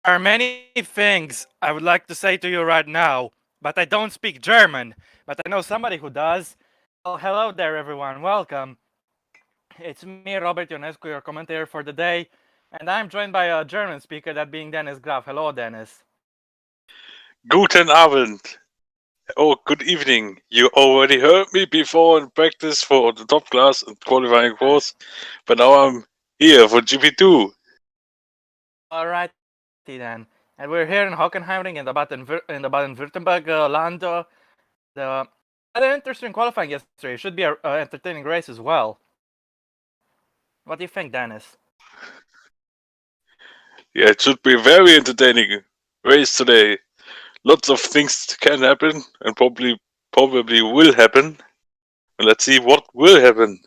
There are many things I would like to say to you right now, but I don't speak German. But I know somebody who does. Well, hello there, everyone. Welcome. It's me, Robert Ionescu, your commentator for the day, and I'm joined by a German speaker, that being Dennis Graf. Hello, Dennis. Guten Abend. Oh, good evening. You already heard me before in practice for the top class and qualifying course, but now I'm here for GP2. Alrighty then. And we're here in Hockenheimring in the Baden-Württemberg land. The had an interesting qualifying yesterday. It should be an entertaining race as well. What do you think, Dennis? Yeah, it should be a very entertaining race today. Lots of things can happen and probably will happen. Let's see what will happen.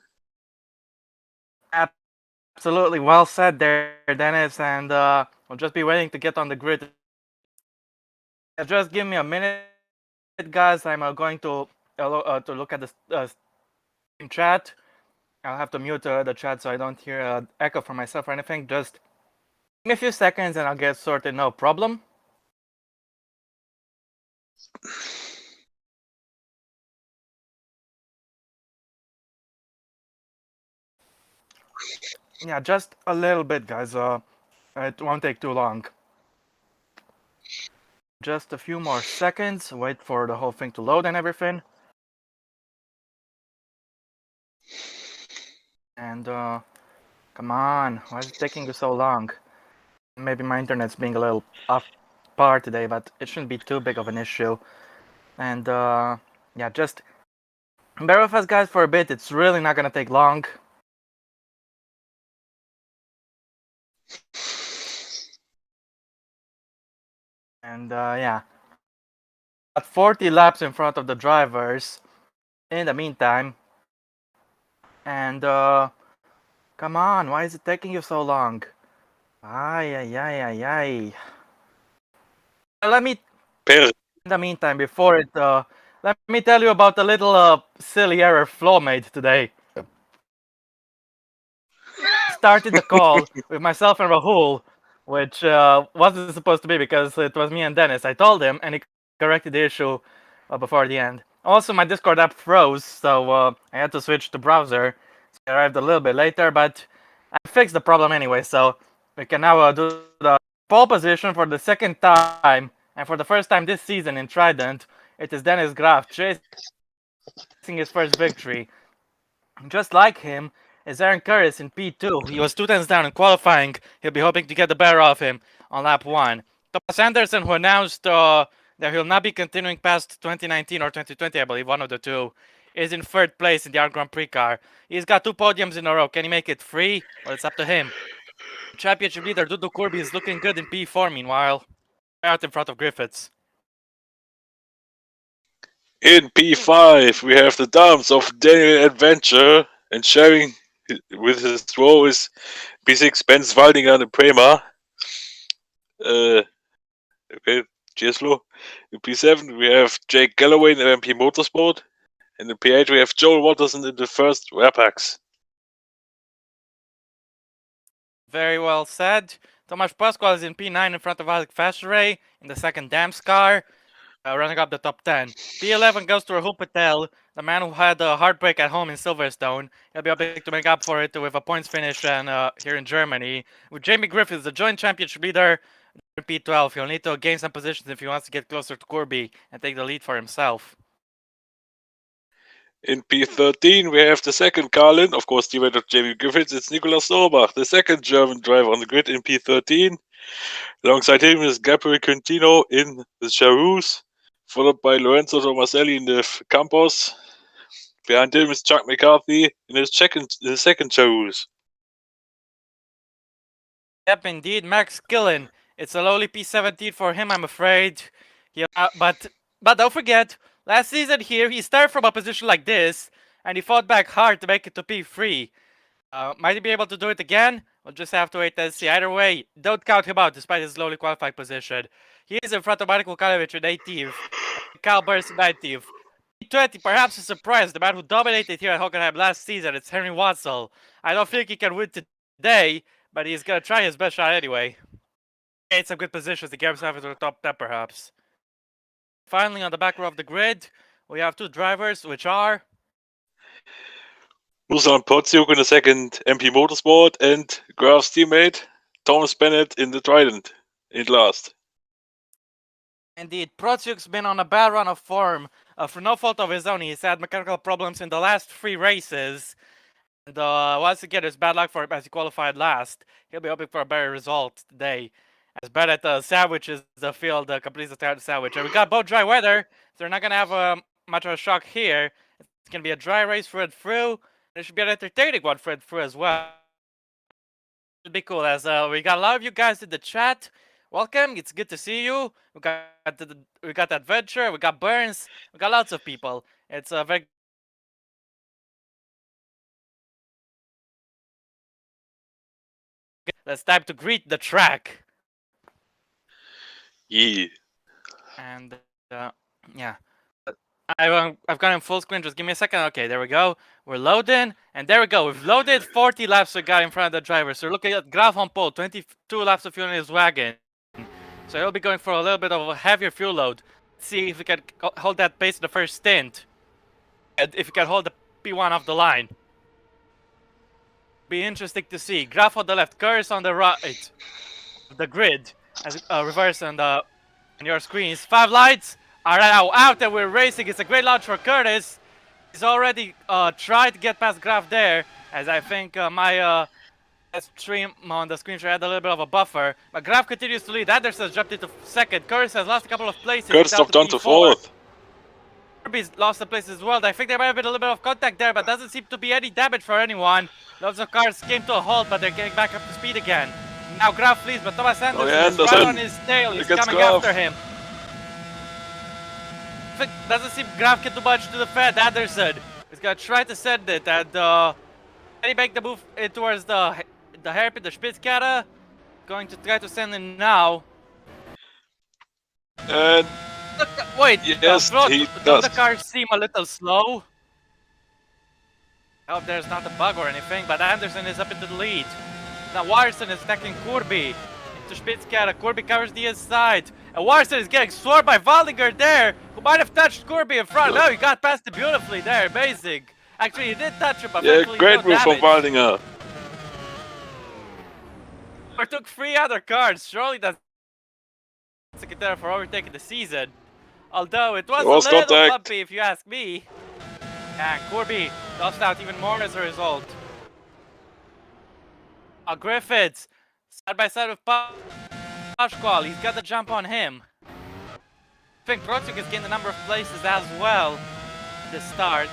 Absolutely well said there, Dennis. And I'll just be waiting to get on the grid. Just give me a minute, guys. I'm going to look at the chat. I'll have to mute the chat so I don't hear echo for myself or anything. Just give me a few seconds and I'll get sorted. No problem. Yeah, just a little bit, guys. It won't take too long. Just a few more seconds. Wait for the whole thing to load and everything. And come on, why is it taking you so long? Maybe my internet's being a little off par today, but it shouldn't be too big of an issue. And yeah, just bear with us, guys, for a bit. It's really not gonna take long. And yeah, got 40 laps in front of the drivers in the meantime. And come on, why is it taking you so long? Ay, ay, ay, ay, ay. Let me, Per. in the meantime, before it, let me tell you about a little silly error Flo made today. Started the call with myself and Rahul, which wasn't supposed to be because it was me and Dennis. I told him, and he corrected the issue before the end. Also, my Discord app froze, so I had to switch to browser. So I arrived a little bit later, but I fixed the problem anyway, so we can now do the pole position for the second time, and for the first time this season in Trident. It is Dennis Graf chasing his first victory. Just like him is Aaron Curtis in P2. He was 2 tenths down in qualifying. He'll be hoping to get the better of him on lap 1. Thomas Anderson, who announced that he'll not be continuing past 2019 or 2020, I believe, one of the two, is in third place in the Art Grand Prix car. He's got 2 podiums in a row. Can he make it 3? Well, it's up to him. Championship leader Dudu Corby is looking good in P4, meanwhile, out in front of Griffiths. In P5, we have the Dams of Daniel Adventure, and sharing with his row is P6 Benz Waldinger and Prema. Okay, cheers, Flo. In P7, we have Jake Galloway in MP Motorsport. And in P8, we have Joel Watterson in the first Rapax. Very well said. Tomasz Pascual is in P9 in front of Alec Fasheray in the second Dams car, running up the top 10. P11 goes to Rahul Patel, the man who had a heartbreak at home in Silverstone. He'll be hoping to make up for it with a points finish and here in Germany. With Jamie Griffiths, the joint championship leader in P12, he'll need to gain some positions if he wants to get closer to Corby and take the lead for himself. In P13, we have the second Carlin, of course, teammate of Jamie Griffiths. It's Nicolas Sorbach, the second German driver on the grid in P13. Alongside him is Gabriel Quintino in the Charoux, followed by Lorenzo Tomaselli in the Campos. Behind him is Chuck McCarthy in his second Charoux. Yep, indeed, Max Killen. It's a lowly P17 for him, I'm afraid. But don't forget, last season here he started from a position like this, and he fought back hard to make it to P3. Might he be able to do it again? We'll just have to wait and see. Either way, don't count him out despite his lowly qualified position. He is in front of Marko Kalovic in 18th, and Kyle Burns in 19th. P20, perhaps a surprise. The man who dominated here at Hockenheim last season, it's Henry Wansel. I don't think he can win today, but he's gonna try his best shot anyway. It's some good positions to get himself into the top 10, perhaps. Finally, on the back row of the grid, we have two drivers, which are Ruslan Podziuk in the second MP Motorsport and Graf's teammate Thomas Bennett in the Trident in last. indeed Protiuk's been on a bad run of form for no fault of his own. He's had mechanical problems in the last 3 races. And once again, it's bad luck for him as he qualified last. He'll be hoping for a better result today. As Bennett sandwiches the field, completes the sandwich. And we got both dry weather, so they're not going to have much of a shock here. It's going to be a dry race through. It should be an entertaining one through as well. It'll be cool as we got a lot of you guys in the chat. Welcome, it's good to see you. We got Adventure, we got Burns, we got lots of people. It's a very it's time to greet the track. Yeah. And yeah, I've got him full screen. Just give me a second. Okay, there we go. We're loading, and there we go. We've loaded 40 laps. We got in front of the driver. So looking at Graf on pole, 22 laps of fuel in his wagon. So he'll be going for a little bit of a heavier fuel load. Let's see if we can hold that pace in the first stint, and if we can hold the P1 off the line. Be interesting to see. Graf on the left, Curse on the right. The grid as reverse on your screens. 5 lights are now out and we're racing. It's a great launch for Curtis. He's already tried to get past Graf there, as I think my stream on the screen share had a little bit of a buffer. But Graf continues to lead. Anderson's jumped into second. Curtis has lost a couple of places. Curtis dropped down to fourth. Kirby's lost the place as well. I think there might have been a little bit of contact there, but doesn't seem to be any damage for anyone. Lots of cars came to a halt, but they're getting back up to speed again. Now Graf leads, but Thomas Anderson is right on his tail. He's coming after him. Doesn't seem Graf can do much to defend Anderson. He's gonna try to send it, and can he make the move towards the hairpin, the Spitzkarte? Going to try to send him now. And wait, yes, he does does. the car seem a little slow? I hope there's not a bug or anything, but Anderson is up into the lead. Now Warson is attacking Kirby into Spitzkarte. Kirby covers the inside. And Warson is getting swarmed by Waldinger there, who might have touched Kirby in front. No, he got past it beautifully there. Amazing. Actually, he did touch him, but great move from Waldinger. Or took 3 other cars. Surely that's a contender for overtaking the season. Although it was a little bumpy, if you ask me. And Kirby lost out even more as a result. Griffiths, side by side with Pasquale. He's got the jump on him. I think Protiuk has gained a number of places as well at the start.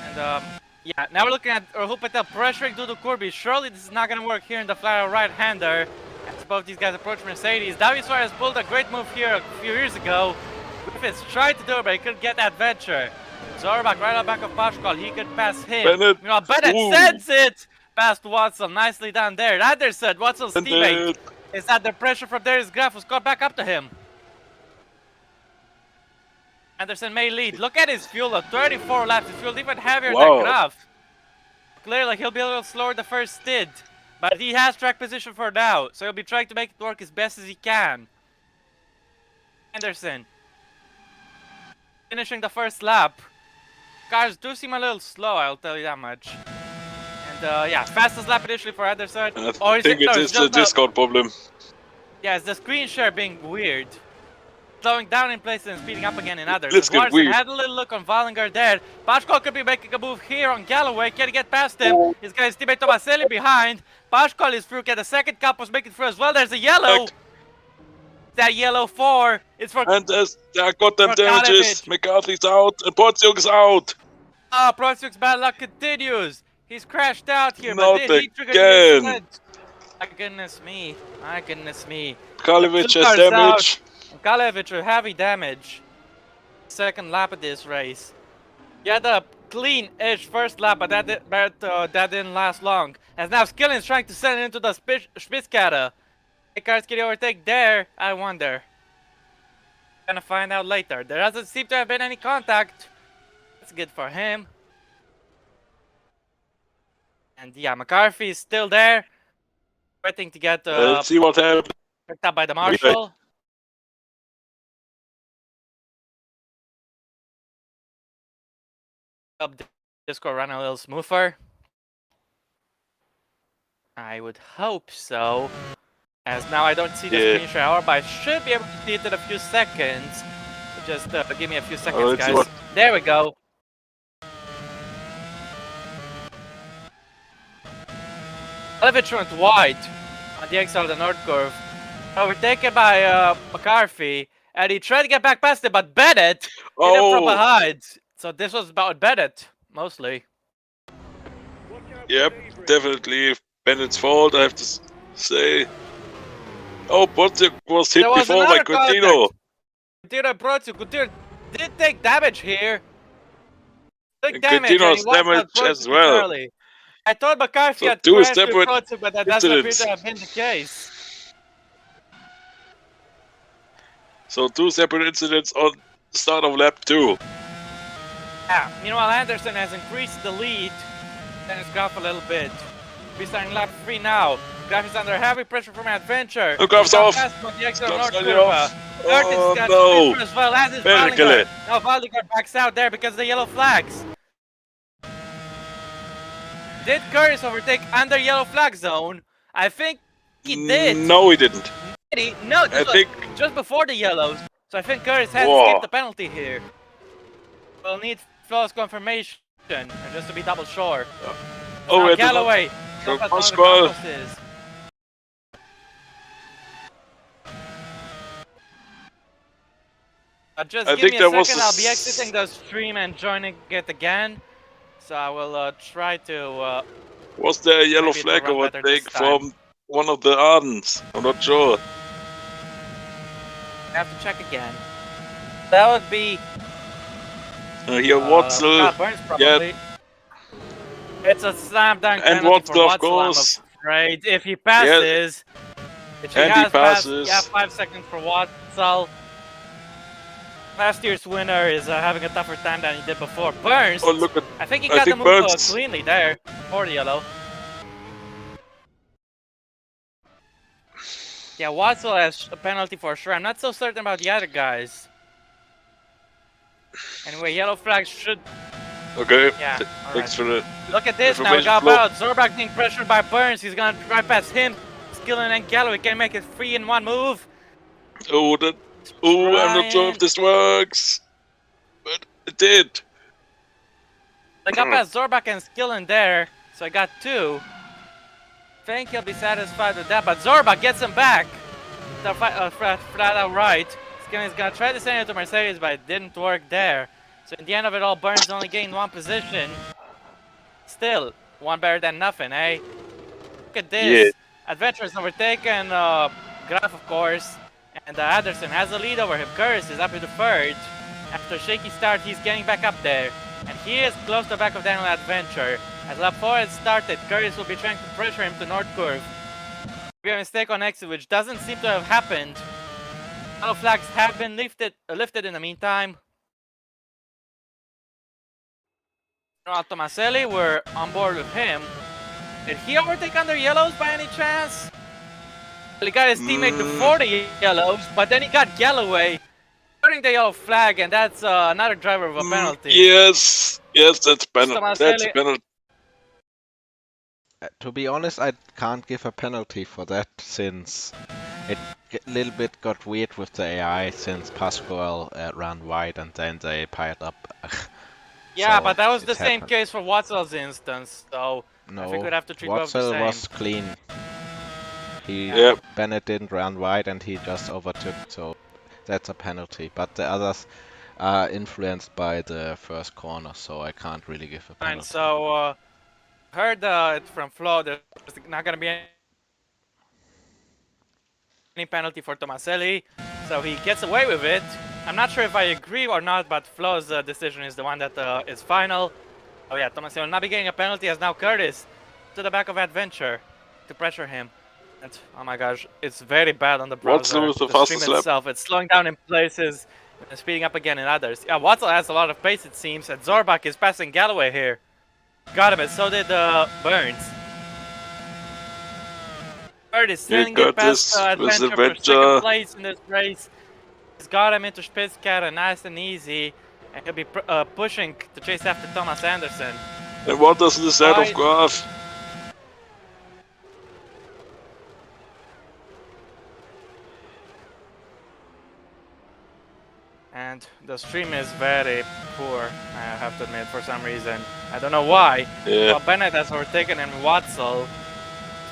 And yeah, now we're looking at Patel pressuring Dudu Kirby. Surely this is not going to work here in the flat right-hander. As both these guys approach Mercedes. David Suarez pulled a great move here a few years ago. Griffiths tried to do it, but he couldn't get that venture. Zorbach right on back of Pasquale. He could pass him. Bennett, Bennett sends it past Watson. Nicely done there. Anderson, Watson's teammate, is under pressure from Darius Graf, who's caught back up to him. Anderson may lead. Look at his fuel, 34 laps. His fuel even heavier than Graf. Clearly, he'll be a little slower the first stint, but he has track position for now, so he'll be trying to make it work as best as he can. Anderson finishing the first lap. Cars do seem a little slow, I'll tell you that much. And yeah, fastest lap initially for Anderson. I think it is the Discord problem. Yeah, it's the screen share being weird. Slowing down in places and speeding up again in others. Let's get weird. Had a little look on Wallinger there. Pasquale could be making a move here on Galloway. Can he get past him? He's got his teammate Tomaselli behind. Pasquale is through. The second cup was making through as well. There's a yellow. That yellow 4 is for... And got them damages. McCarthy's out and Podziuk's out. Oh, Protiuk's bad luck continues. He's crashed out here, Not but he triggered again. My goodness me. My goodness me. Kalevich has damage. Kalevich with heavy damage. Second lap of this race. He had a clean-ish first lap, but that didn't last long. As now Skillen's trying to send it into the Spitzkarte. The cars can overtake there, I wonder. Gonna find out later. There doesn't seem to have been any contact. That's good for him. And yeah, McCarthy is still there. Waiting to get Let's see what happens. Picked up by the marshal. Up Discord run a little smoother. I would hope so. As now I don't see the screen share hour, but I should be able to see it in a few seconds. So just give me a few seconds, guys. There we go. Elevator went wide on the exit of the North Curve. Overtaken by McCarthy, and he tried to get back past it, but Bennett hit him from behind. So this was about Bennett, mostly. Yep, definitely Bennett's fault, I have to say. Oh, Bodzic was hit before by Coutinho. Coutinho did take damage here. Big damage, and Coutinho's damage as well. Early. I thought McCarthy So had crashed with separate Protic, but that doesn't appear to have been the case. So 2 separate incidents on the start of lap 2. Yeah, meanwhile Anderson has increased the lead. Dennis Graf a little bit. We're starting lap 3 now. Graf is under heavy pressure from Adventure. Oh, Graf's off! Graf's Oh no! As well as Valdigar. Now Valdigar backs out there because of the yellow flags. Did Curtis overtake under yellow flag zone? I think he did. No, he didn't. No, I think just before the yellows. So I think Curtis has skipped the penalty here. We'll need flawless confirmation, and just to be double sure. Oh, Galloway. Just give me a second, I'll be exiting the stream and joining it again. So I will try to... was there a yellow flag overtake from one of the Ardens? I'm not sure. I have to check again. That would be... here, Watzel. Burns probably. Yeah. It's a slam dunk and penalty for Watzel, Watzel, of course. I'm afraid. If he passes... If he has passes. Passed, 5 seconds for Watzel. Last year's winner is having a tougher time than he did before. Burns! Oh, look at, I think he got the move cleanly there. For the yellow. Yeah, Watzel has a penalty for sure. I'm not so certain about the other guys. Anyway, yellow flags should... Okay, yeah, thanks for the... Look at this now, we got about Zorbach being pressured by Burns. He's gonna drive past him. Skillen and Galloway can make it 3 in 1 move. Oh, that... Oh, I'm not sure if this works. But it did. I got past Zorbach and Skillen there, so I got 2. Think he'll be satisfied with that, but Zorbach gets him back. Flat out right. Skillen's gonna try to send it to Mercedes, but it didn't work there. So in the end of it all, Burns only gained 1 position. Still, 1 better than nothing, eh? Look at this. Yeah. Adventure's overtaken Graf, of course. And Anderson has a lead over him. Curtis is up in the 3rd. After a shaky start, he's getting back up there. And he is close to the back of Daniel Adventure. As lap 4 has started, Curtis will be trying to pressure him to North Curve. We have a mistake on exit, which doesn't seem to have happened. Yellow flags have been lifted in the meantime. Tomaselli, we're on board with him. Did he overtake under yellows by any chance? He got his teammate before the yellows, but then he got Galloway during the yellow flag, and that's another driver of a penalty. Yes, that's penalty. That's a penalty. To be honest, I can't give a penalty for that, since it a little bit got weird with the AI, since Pascual ran wide and then they piled up. Yeah, so but that was the same case for Watzel's instance, so no, I think we'd have to treat both the Watzel same. was clean. Bennett didn't run wide and he just overtook, so that's a penalty. But the others are influenced by the first corner, so I can't really give a penalty. And so, heard it from Flo, there's not going to be any penalty for Tomaselli, so he gets away with it. I'm not sure if I agree or not, but Flo's decision is the one that is final. Oh yeah, Tomaselli will not be getting a penalty, as now Curtis to the back of Adventure to pressure him. And, oh my gosh, it's very bad on the browser. The stream itself, it's slowing down in places and speeding up again in others. Yeah, Watzel has a lot of pace, it seems, and Zorbach is passing Galloway here. Got him, and so did Burns. Curtis You still got get past this with Adventure for Adventure. second place in this race. He's got him into Spitzkata nice and easy, and he'll be pushing to chase after Thomas Anderson. And what does the set of Right. Graf? And the stream is very poor, I have to admit, for some reason. I don't know why. Yeah. Well, Bennett has overtaken him. Watzel,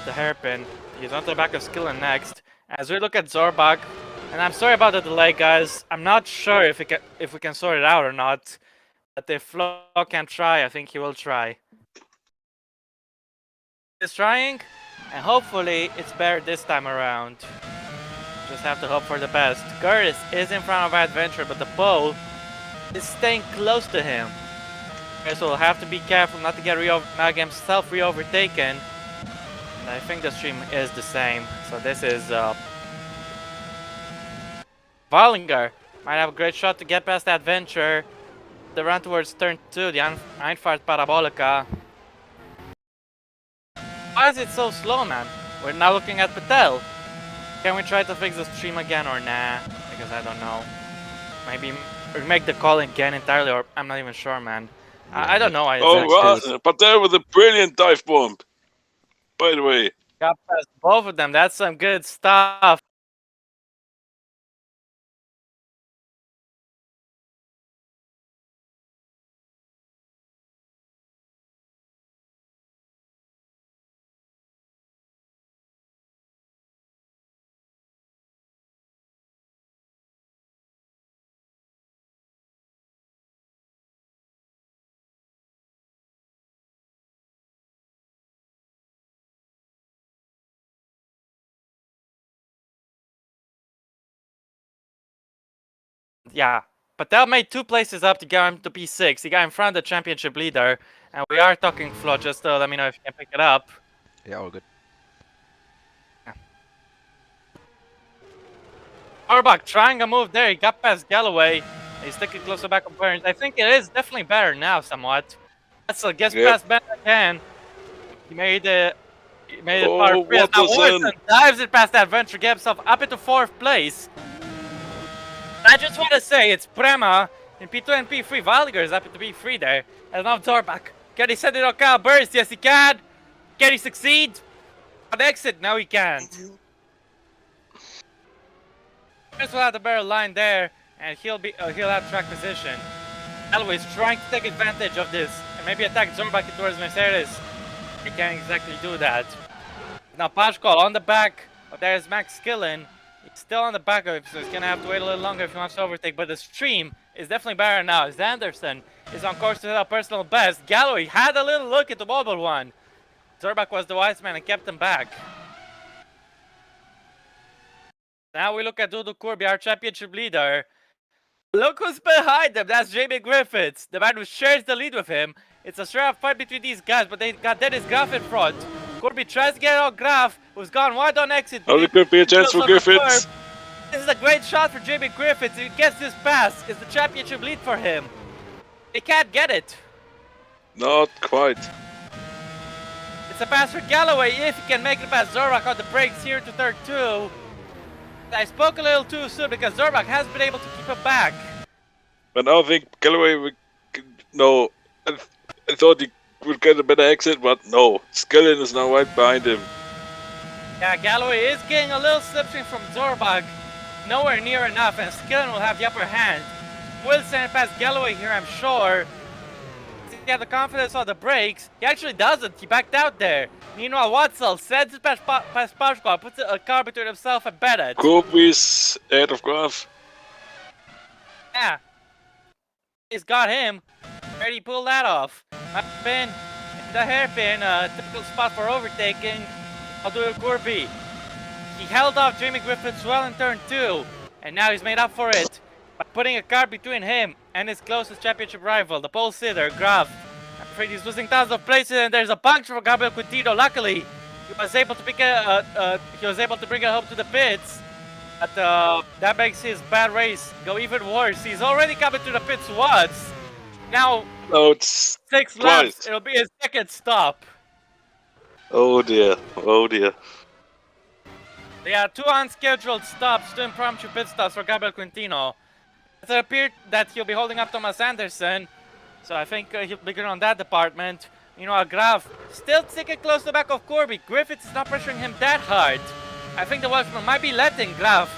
the hairpin. He's on the back of Skillen next. As we look at Zorbach, and I'm sorry about the delay, guys. I'm not sure if we can sort it out or not. But if Flo can try, I think he will try. He's trying, and hopefully it's better this time around. Just have to hope for the best. Curtis is in front of Adventure, but the pole is staying close to him. So we'll have to be careful not to get himself re-overtaken. And I think the stream is the same. So this is Wallinger might have a great shot to get past Adventure. The run towards turn 2, the Einfahrt Parabolica. Why is it so slow, man? We're now looking at Patel. Can we try to fix the stream again or nah? Because I don't know. Maybe make the call again entirely, or I'm not even sure, man. I don't know. Oh, wow. But there was a brilliant dive bomb. By the way. Got past both of them. That's some good stuff. Yeah, Patel made 2 places up to get him to P6. He got in front of the championship leader, and we are talking Flo. Just let me know if you can pick it up. Yeah, all good. Orbach trying a move there. He got past Galloway. He's sticking closer back on Burns. I think it is definitely better now, somewhat. Let's guess past Ben again. He made it. He made it par 3. Now Warson dives it past Adventure, gets himself up into 4th place. I just want to say it's Prema in P2 and P3. Wallinger is up into P3 there. And now Zorbach. Can he send it on Kyle Burns? Yes, he can. Can he succeed? On exit? No, he can't. Burns will have the better line there, and he'll have track position. Galloway's trying to take advantage of this and maybe attack Zorbach towards Mercedes. He can't exactly do that. Now Pashkol on the back. There's Max Skillen. He's still on the back of him, so he's gonna have to wait a little longer if he wants to overtake. But the stream is definitely better now. Zanderson is on course to hit a personal best. Galloway had a little look at the mobile one. Zorbach was the wise man and kept him back. Now we look at Dudu Kurbi, our championship leader. Look who's behind him. That's Jamie Griffiths, the man who shares the lead with him. It's a straight-up fight between these guys, but they got Dennis Graf in front. Kurbi tries to get out Graf, who's gone wide on exit. Oh, there could be a chance for Griffiths. This is a great shot for Jamie Griffiths. If he gets this pass, it's the championship lead for him. He can't get it. Not quite. It's a pass for Galloway if he can make it past Zorbach on the brakes here to turn 2. I spoke a little too soon because Zorbach has been able to keep him back. But now I think Galloway would... No, I thought he would get a better exit, but no. Skillen is now right behind him. Yeah, Galloway is getting a little slipstream from Zorbach. Nowhere near enough, and Skillen will have the upper hand. Will send it past Galloway here, I'm sure. He had the confidence on the brakes. He actually doesn't. He backed out there. Meanwhile, Watzel sends it past Pashkol, puts a car between himself and Bennett. Kurbi's ahead of Graf. Yeah. He's got him. Where did he pull that off? Might have been the hairpin, typical spot for overtaking. I'll do it, Kurbi. He held off Jamie Griffiths well in turn 2, and now he's made up for it by putting a car between him and his closest championship rival, the pole sitter, Graf. I'm afraid he's losing tons of places, and there's a puncture for Gabriel Quintino. Luckily, he was able to bring it home to the pits. But that makes his bad race go even worse. He's already coming to the pits once. Now, no, it's 6 laps. It'll be his second stop. Oh dear. Oh dear. Yeah, 2 unscheduled stops, 2 impromptu pit stops for Gabriel Quintino. It appeared that he'll be holding up Thomas Anderson, so I think he'll be good on that department. Meanwhile, Graf still sticking close to the back of Corby. Griffiths is not pressuring him that hard. I think the Welshman might be letting Graf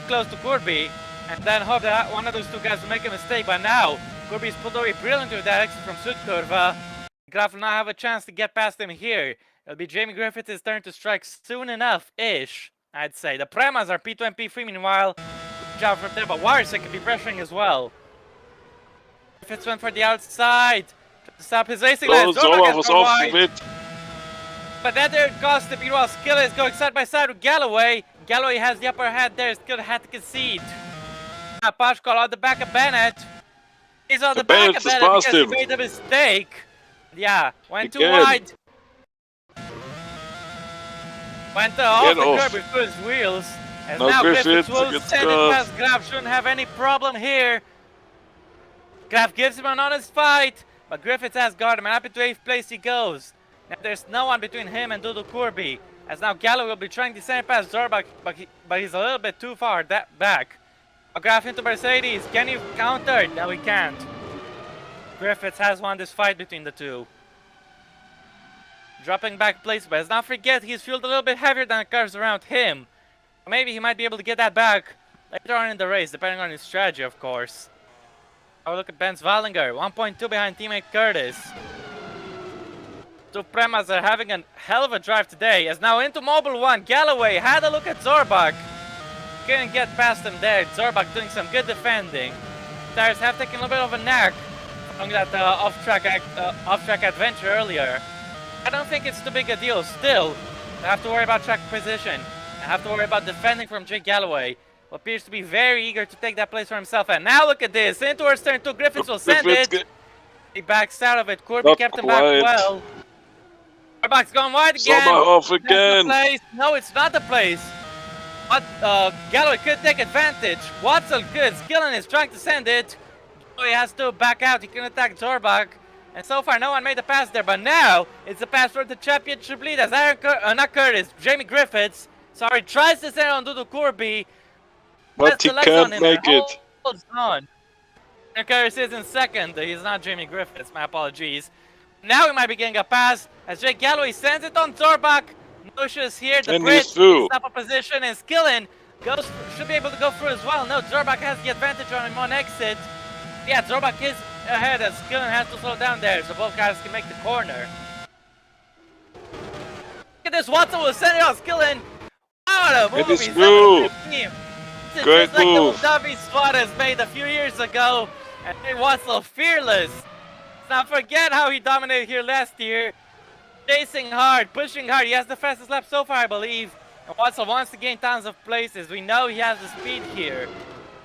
close to Corby, and then hope that one of those 2 guys will make a mistake. But now, Corby's pulled away brilliantly with that exit from Sudkurva. Graf will not have a chance to get past him here. It'll be Jamie Griffiths' turn to strike soon enough-ish, I'd say. The Premas are P2 and P3 meanwhile. Good job from there, but Warsack can be pressuring as well. Griffiths went for the outside to stop his racing lines. Zorba was off the mid. But that didn't cost him. Meanwhile, Skill is going side by side with Galloway. Galloway has the upper hand there. Skill had to concede. Now Pashkal on the back of Bennett. He's on the back of Bennett because he made a mistake. Yeah, went too wide. Went off the curb with his wheels. And now Griffiths will send it past Graf. Shouldn't have any problem here. Graf gives him an honest fight, but Griffiths has got him, and up into 8th place he goes. Now there's no one between him and Dudu Corby, as now Galloway will be trying to send past Zorbach, but he's a little bit too far back. Graf into Mercedes. Can he counter? No, he can't. Griffiths has won this fight between the 2. Dropping back place, but let's not forget he's fueled a little bit heavier than the cars around him. Maybe he might be able to get that back later on in the race, depending on his strategy, of course. Oh, look at Ben Wallinger, 1.2 behind teammate Curtis. 2 Premas are having a hell of a drive today, as now into Mobile 1, Galloway had a look at Zorbach. Couldn't get past him there. Zorbach doing some good defending. Tires have taken a little bit of a knack from that off-track adventure earlier. I don't think it's too big a deal. Still, I have to worry about track position. I have to worry about defending from Jake Galloway, who appears to be very eager to take that place for himself. And now look at this. In towards turn 2, Griffiths will send it. He backs out of it. Corby kept him back well. Zorbach's going wide again. Off again. No, it's not the place. But Galloway could take advantage. Watson could. Skillen is trying to send it. He has to back out. He can attack Zorbach. And so far, no one made a pass there. But now, it's a pass for the championship lead as not Curtis, Jamie Griffiths. Sorry, tries to send it on Dudu Corby. But he can't make it. Holds on. And Curtis is in second. He's not Jamie Griffiths. My apologies. Now we might be getting a pass as Jake Galloway sends it on Zorbach. No issues here. The bridge stop a position, and Skillen should be able to go through as well. No, Zorbach has the advantage on him on exit. Yeah, Zorbach is ahead as Skillen has to slow down there so both guys can make the corner. Look at this. Watson will send it on Skillen. What a move! It is through. It's just like the move David Suarez made a few years ago, and he was so fearless. Let's not forget how he dominated here last year. Chasing hard, pushing hard. He has the fastest lap so far, I believe. And Watson wants to gain tons of places. We know he has the speed here.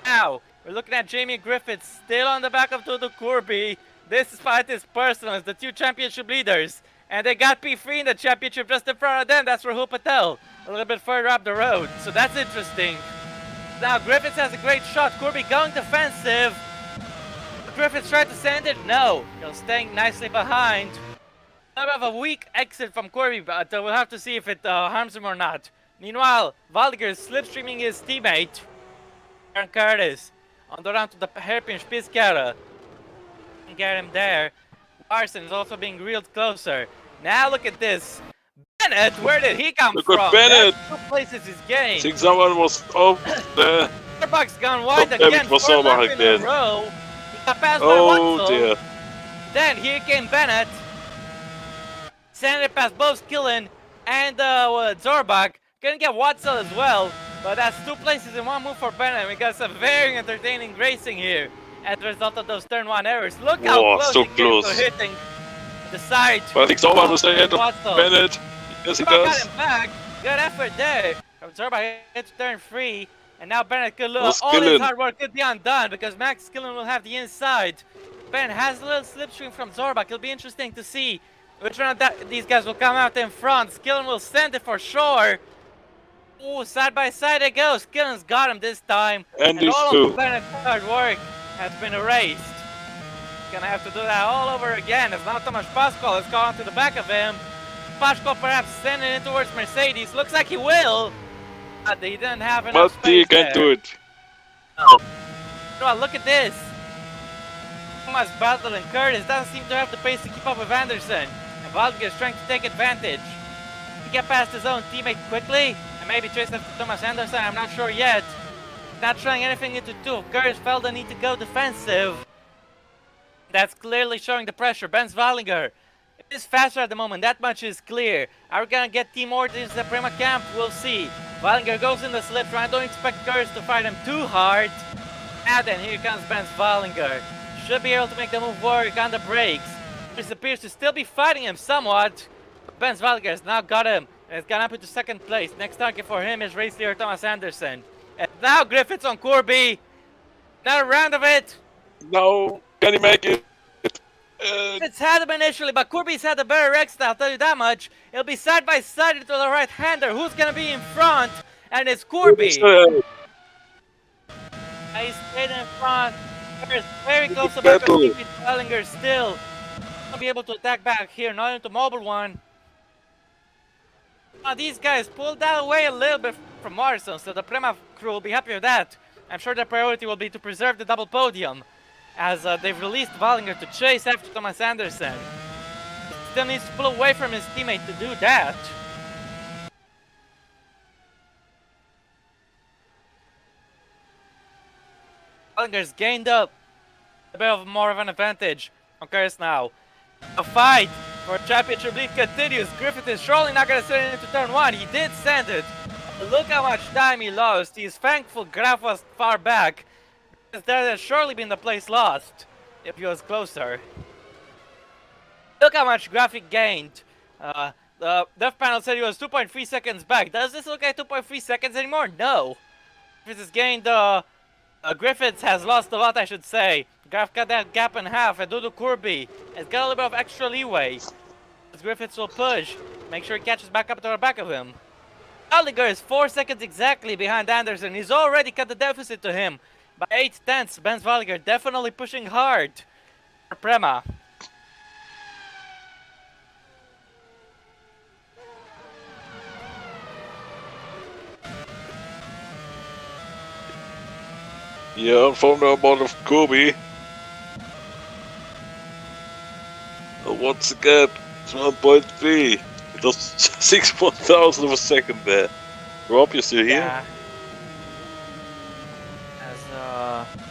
Now, we're looking at Jamie Griffiths still on the back of Dudu Corby. This fight is personal. It's the 2 championship leaders. And they got P3 in the championship just in front of them. That's Rahul Patel. A little bit further up the road. So that's interesting. Now, Griffiths has a great shot. Corby going defensive. Griffiths tried to send it. No. He'll staying nicely behind. I have a weak exit from Corby, but we'll have to see if it harms him or not. Meanwhile, Valdiger is slipstreaming his teammate, Aaron Curtis, on the run to the hairpin Spitzkara. Get him there. Larson is also being reeled closer. Now look at this. Bennett, where did he come from? Look at Bennett. That's 2 places he's gained. I think someone was off there. Zorbach's gone wide again. 4 laps in a row. He got passed by Watson. Dear. Then here came Bennett. Sent it past both Skillen and Zorbach. Couldn't get Watson as well, but that's 2 places in 1 move for Bennett. We got some very entertaining racing here as a result of those turn 1 errors. Look how close he came to hitting the side. But I think someone was ahead of Bennett. Yes, he does. Got him back. Good effort there. Zorbach hits turn 3, and now Bennett could look. All his hard work could be undone because Max Skillen will have the inside. Bennett has a little slipstream from Zorbach. It'll be interesting to see which one of these guys will come out in front. Skillen will send it for sure. Ooh, side by side they go. Skillen's got him this time. And all of Bennett's hard work has been erased. Gonna have to do that all over again. As now Tomasz Pascal has gone to the back of him. Pascal perhaps sending it towards Mercedes. Looks like he will. But they didn't have enough But he space can't there. do it. Well, look at this. Thomas battling Curtis doesn't seem to have the pace to keep up with Anderson. And Valdinger is trying to take advantage. He get past his own teammate quickly and maybe chase after Thomas Anderson. I'm not sure yet. Not trying anything into two. Curtis felt the need to go defensive. That's clearly showing the pressure. Benz Valdinger is faster at the moment. That much is clear. Are we gonna get Team Ortiz at Prima Camp? We'll see. Valdinger goes in the slip. I don't expect Curtis to fight him too hard. And then here comes Benz Valdinger. Should be able to make the move work on the brakes. This appears to still be fighting him somewhat. But Benz Valdinger has now got him. And it's gone up into second place. Next target for him is race leader Thomas Anderson. And now Griffiths on Corby. Another round of it. No, can he make it? It's had him initially, but Corby's had a better exit, I'll tell you that much. It'll be side by side into the right-hander. Who's gonna be in front? And it's Corby. He's stayed in front. There's very close to back of Valdinger still. Won't be able to attack back here, not into Mobile One. Now these guys pulled that away a little bit from Morrison, so the Prima crew will be happy with that. I'm sure their priority will be to preserve the double podium, as they've released Valdinger to chase after Thomas Anderson. He still needs to pull away from his teammate to do that. Vallinger's gained up a bit of more of an advantage on Curtis now. A fight for championship lead continues. Griffith is surely not going to send it into turn one. He did send it. Look how much time he lost. He's thankful Graf was far back. Because there had surely been the place lost if he was closer. Look how much Graphic gained. The dev panel said he was 2.3 seconds back. Does this look like 2.3 seconds anymore? No. Griffiths has gained, Griffiths has lost a lot, I should say. Graf cut that gap in half, and Dudu Kirby has got a little bit of extra leeway. As Griffiths will push, make sure he catches back up to the back of him. Valdinger is 4 seconds exactly behind Anderson. He's already cut the deficit to him by 8/10. Benz Valdinger definitely pushing hard for Prema. Yeah, from the amount of Kobe. Once again, it's 1.3. It was 6,000 of a second there. Rob, you still here? Yeah.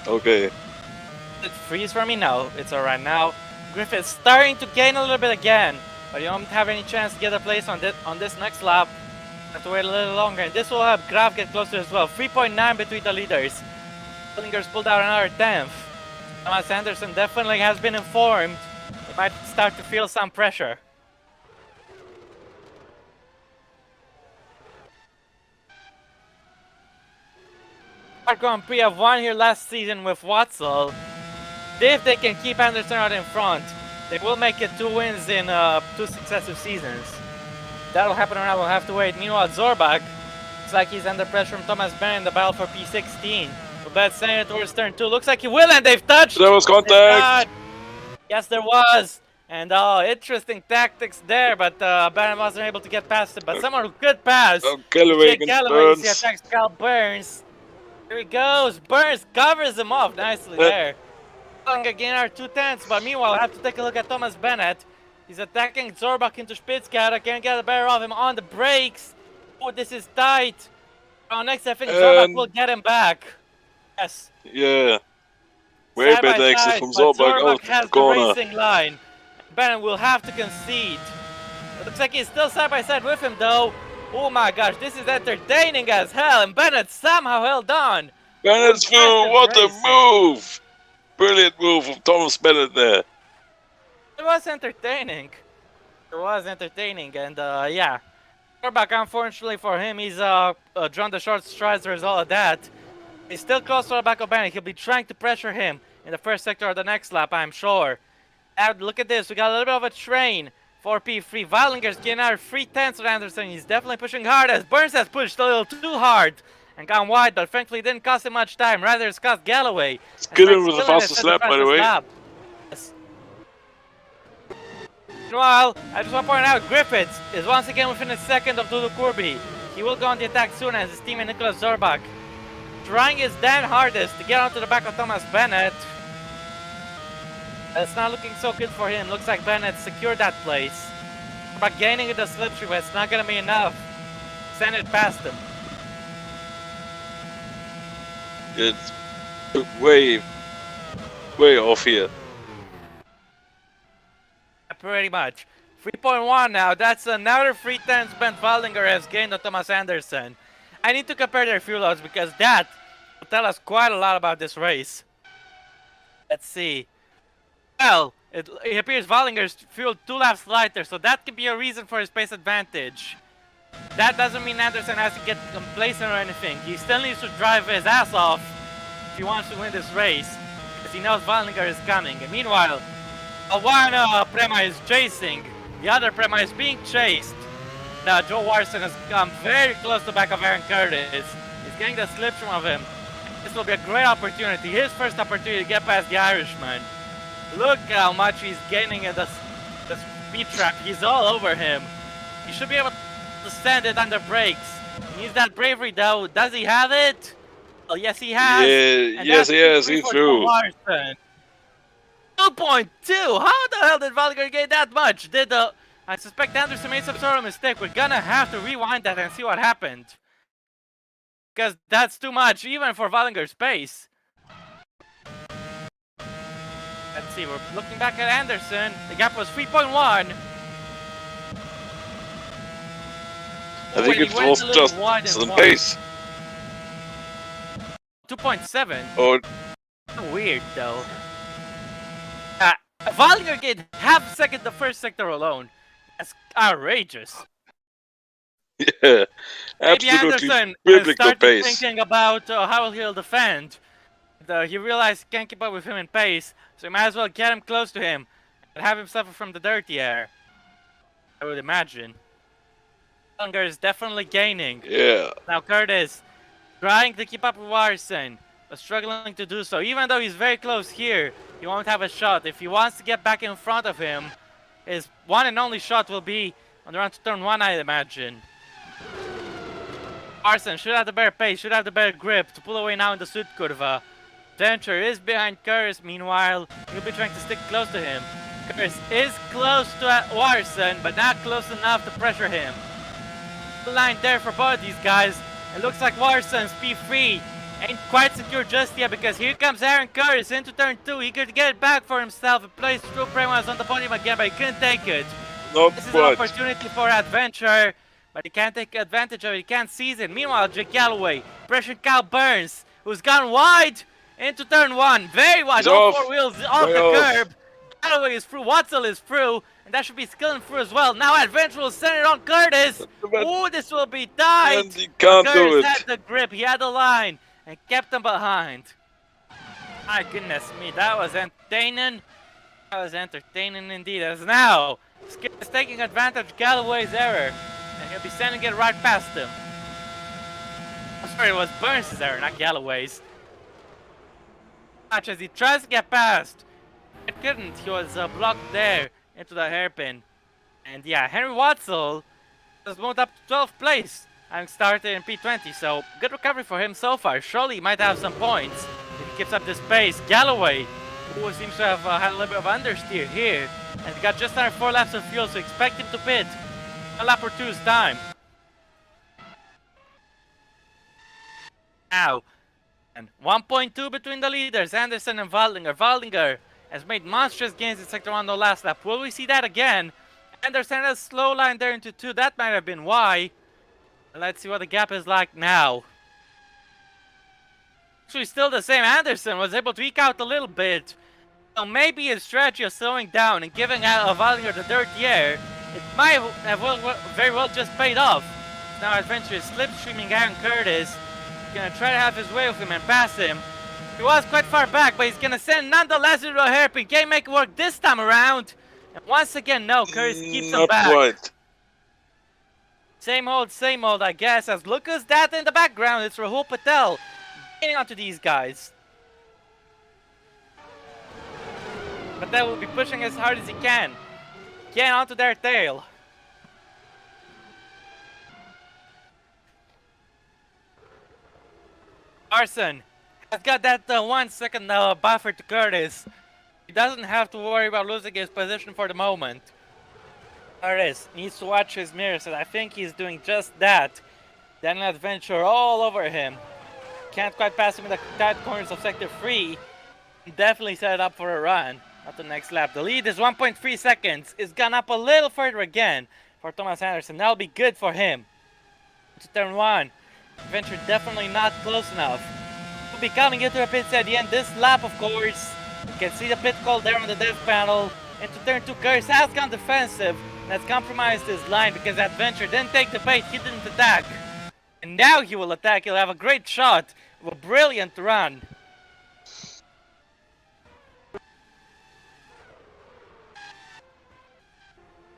Okay. It freeze for me? No, it's alright now. Griffith's starting to gain a little bit again, but you don't have any chance to get a place on this next lap. Have to wait a little longer, and this will help Graf get closer as well. 3.9 between the leaders. Vallinger's pulled out another 10th. Thomas Anderson definitely has been informed. He might start to feel some pressure. Grand Prix have won here last season with Watzel. If they can keep Anderson out in front, they will make it 2 wins in 2 successive seasons. That'll happen or not, we'll have to wait. Meanwhile, Zorbach looks like he's under pressure from Thomas Bennett in the battle for P16. But sending it towards turn 2. Looks like he will, and they've touched! There was contact! Yes, there was! And interesting tactics there, but Bennett wasn't able to get past it. But someone who could pass. Galloway Jake against Galloway, he Burns. attacks Cal Burns. Here he goes. Burns covers him off nicely there. Again, our 2/10, but meanwhile, I have to take a look at Thomas Bennett. He's attacking Zorbach into Spitzkater. Can't get the better of him on the brakes. Oh, this is tight. Next, I think Zorbach will get him back. Yes. Yeah. Way Side by better exit side, from but Zorbach out has the corner. the racing line. Bennett will have to concede. It looks like he's still side by side with him, though. Oh my gosh, this is entertaining as hell, and Bennett somehow held on. Bennett's through, what a move! Brilliant move from Thomas Bennett there. It was entertaining. It was entertaining, and yeah. Zorbach, unfortunately for him, he's drawn the short strides as a result of that. He's still close to the back of Bennett. He'll be trying to pressure him in the first sector of the next lap, I'm sure. And look at this, we got a little bit of a train for P3. Vallinger's getting out 3/10 of Anderson. He's definitely pushing hard as Burns has pushed a little too hard and gone wide, but thankfully it didn't cost him much time. Rather, it's cost Galloway. Skillen with the fastest lap, by the way. Yes. Meanwhile, I just want to point out Griffiths is once again within a second of Dudu Kirby. he will go on the attack soon as his teammate Nicholas Zorbach trying his damn hardest to get onto the back of Thomas Bennett. It's not looking so good for him. Looks like Bennett secured that place. But gaining the slipstream, but it's not gonna be enough. Send it past him. It's way off here. Pretty much. 3.1 now. That's another 3 times Ben Waldinger has gained on Thomas Anderson. I need to compare their fuel loads because that will tell us quite a lot about this race. Let's see. Well, it appears Wallinger's fuel 2 laps lighter, so that could be a reason for his pace advantage. That doesn't mean Anderson has to get complacent or anything. He still needs to drive his ass off if he wants to win this race, because he knows Wallinger is coming. And meanwhile, one Prema is chasing, the other Prema is being chased. Now Joe Warson has come very close to the back of Aaron Curtis. He's getting the slipstream of him. This will be a great opportunity, his first opportunity to get past the Irishman. Look how much he's gaining in the speed trap. He's all over him. He should be able to stand it under brakes. He needs that bravery though. Does he have it? Well, yes he has. Yeah, yes he has. He's through. 2.2. How the hell did Wallinger get that much? I suspect Anderson made some sort of mistake. We're gonna have to rewind that and see what happened. Because that's too much, even for Wallinger's pace. Let's see, we're looking back at Anderson. The gap was 3.1. I think it was just some pace. 2.7. Oh, weird though. Wallinger gained half a second the first sector alone. That's outrageous. yeah, Maybe absolutely Anderson biblical started pace. thinking about how he'll defend. He realized he can't keep up with him in pace, so he might as well get him close to him and have him suffer from the dirty air. I would imagine. Wallinger is definitely gaining. Yeah. Now Curtis trying to keep up with Warson, but struggling to do so. Even though he's very close here, he won't have a shot. If he wants to get back in front of him, his one and only shot will be on the run to turn 1, I'd imagine. Warson should have the better pace, should have the better grip to pull away now in the Sud Curva. Venture is behind Curtis, meanwhile, he'll be trying to stick close to him. Curtis is close to Warson, but not close enough to pressure him. The line there for both these guys. It looks like Warson's P3 ain't quite secure just yet because here comes Aaron Curtis into turn 2. He could get it back for himself and place through Premas on the podium again, but he couldn't take it. This is an opportunity for Adventure, but he can't take advantage of it. He can't seize it. Meanwhile, Jake Galloway, pressure Cal Burns, who's gone wide into turn 1. Very wide. He's all off. 4 wheels off the curb. Galloway is through. Watzel is through. And that should be Skillen through as well. Now Adventure will send it on Curtis. Oh, this will be tight. And he can't do Curtis it. had the grip. He had the line and kept him behind. My goodness me, that was entertaining. That was entertaining indeed. As now, Skip is taking advantage of Galloway's error. And he'll be sending it right past him. I'm sorry, it was Burns' error, not Galloway's. Watch as he tries to get past. It couldn't. He was blocked there into the hairpin. And yeah, Henry Watzel has moved up to 12th place, having started in P20. So good recovery for him so far. Surely he might have some points if he keeps up this pace. Galloway, who seems to have had a little bit of understeer here, and he got just under 4 laps of fuel, so expect him to pit a lap or two's time. Now, and 1.2 between the leaders, Anderson and Waldinger. Waldinger has made monstrous gains in Sector 1 the last lap. Will we see that again? Anderson has a slow line there into 2. That might have been why. Let's see what the gap is like now. Actually, still the same. Anderson was able to eke out a little bit. So maybe his strategy of slowing down and giving out Waldinger the dirty air, it might have very well just paid off. Now Adventure is slipstreaming Aaron Curtis. He's gonna try to have his way with him and pass him. He was quite far back, but he's gonna send nonetheless into a hairpin. Can't make it work this time around. And once again, no, Curtis keeps him back. Quite. Same old, I guess. As look who's that in the background. It's Rahul Patel getting onto these guys. Patel will be pushing as hard as he can. Get onto their tail. Larson has got that 1 second buffer to Curtis. He doesn't have to worry about losing his position for the moment. Curtis needs to watch his mirrors, and I think he's doing just that. Then an adventure all over him. Can't quite pass him in the tight corners of Sector 3. Definitely set it up for a run at the next lap. The lead is 1.3 seconds. It's gone up a little further again for Thomas Anderson. That'll be good for him. To turn 1. Adventure definitely not close enough. We'll be coming into the pits at the end. This lap, of course. You can see the pit call there on the dev panel. Into turn 2, Curtis has gone defensive. And has compromised his line because Adventure didn't take the bait. He didn't attack. And now he will attack. He'll have a great shot. A brilliant run.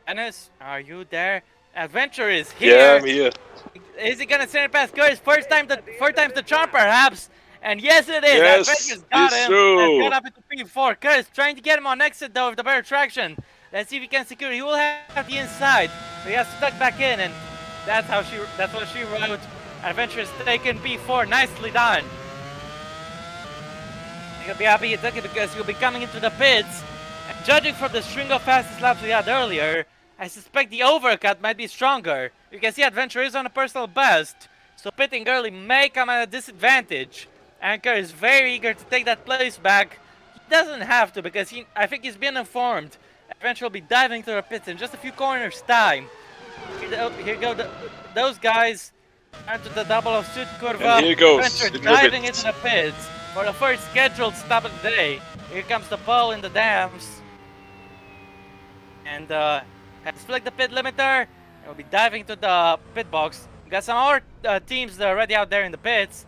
Dennis, are you there? Adventure is here. Yeah, I'm here. Is he gonna send it past Curtis? Fourth time's the charm, perhaps. And yes, it is. Yes, Adventure's got it's him. true. Got up into P4. Curtis trying to get him on exit though with the better traction. Let's see if he can secure. He will have the inside, but he has to tuck back in, and that's what she wrote. Adventure's taken P4. Nicely done. He'll be happy he took it because he'll be coming into the pits. And judging from the string of fastest laps we had earlier, I suspect the overcut might be stronger. You can see Adventure is on a personal best, so pitting early may come at a disadvantage. Anchor is very eager to take that place back. He doesn't have to because I think he's been informed. Adventure will be diving through the pits in just a few corners time. Here go those guys onto the double of Sud Curva. And here goes Adventure diving into the pits for the first scheduled stop of the day. Here comes the pole in the dams. And has flicked the pit limiter. We'll be diving to the pit box. We got some more teams already out there in the pits.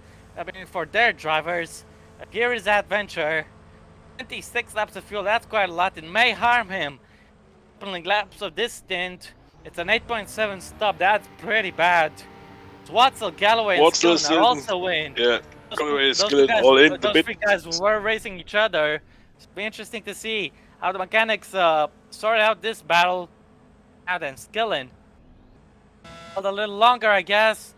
For their drivers. Here is Adventure. 26 laps of fuel, that's quite a lot. It may harm him. Opening laps of this stint. It's an 8.7 stop, that's pretty bad. Watzel, Galloway, and Skillin also win. Yeah, Galloway and Skillin all in the Those bit. three guys were racing each other. It'll be interesting to see how the mechanics sort out this battle. Out and Skillin. A little longer, I guess.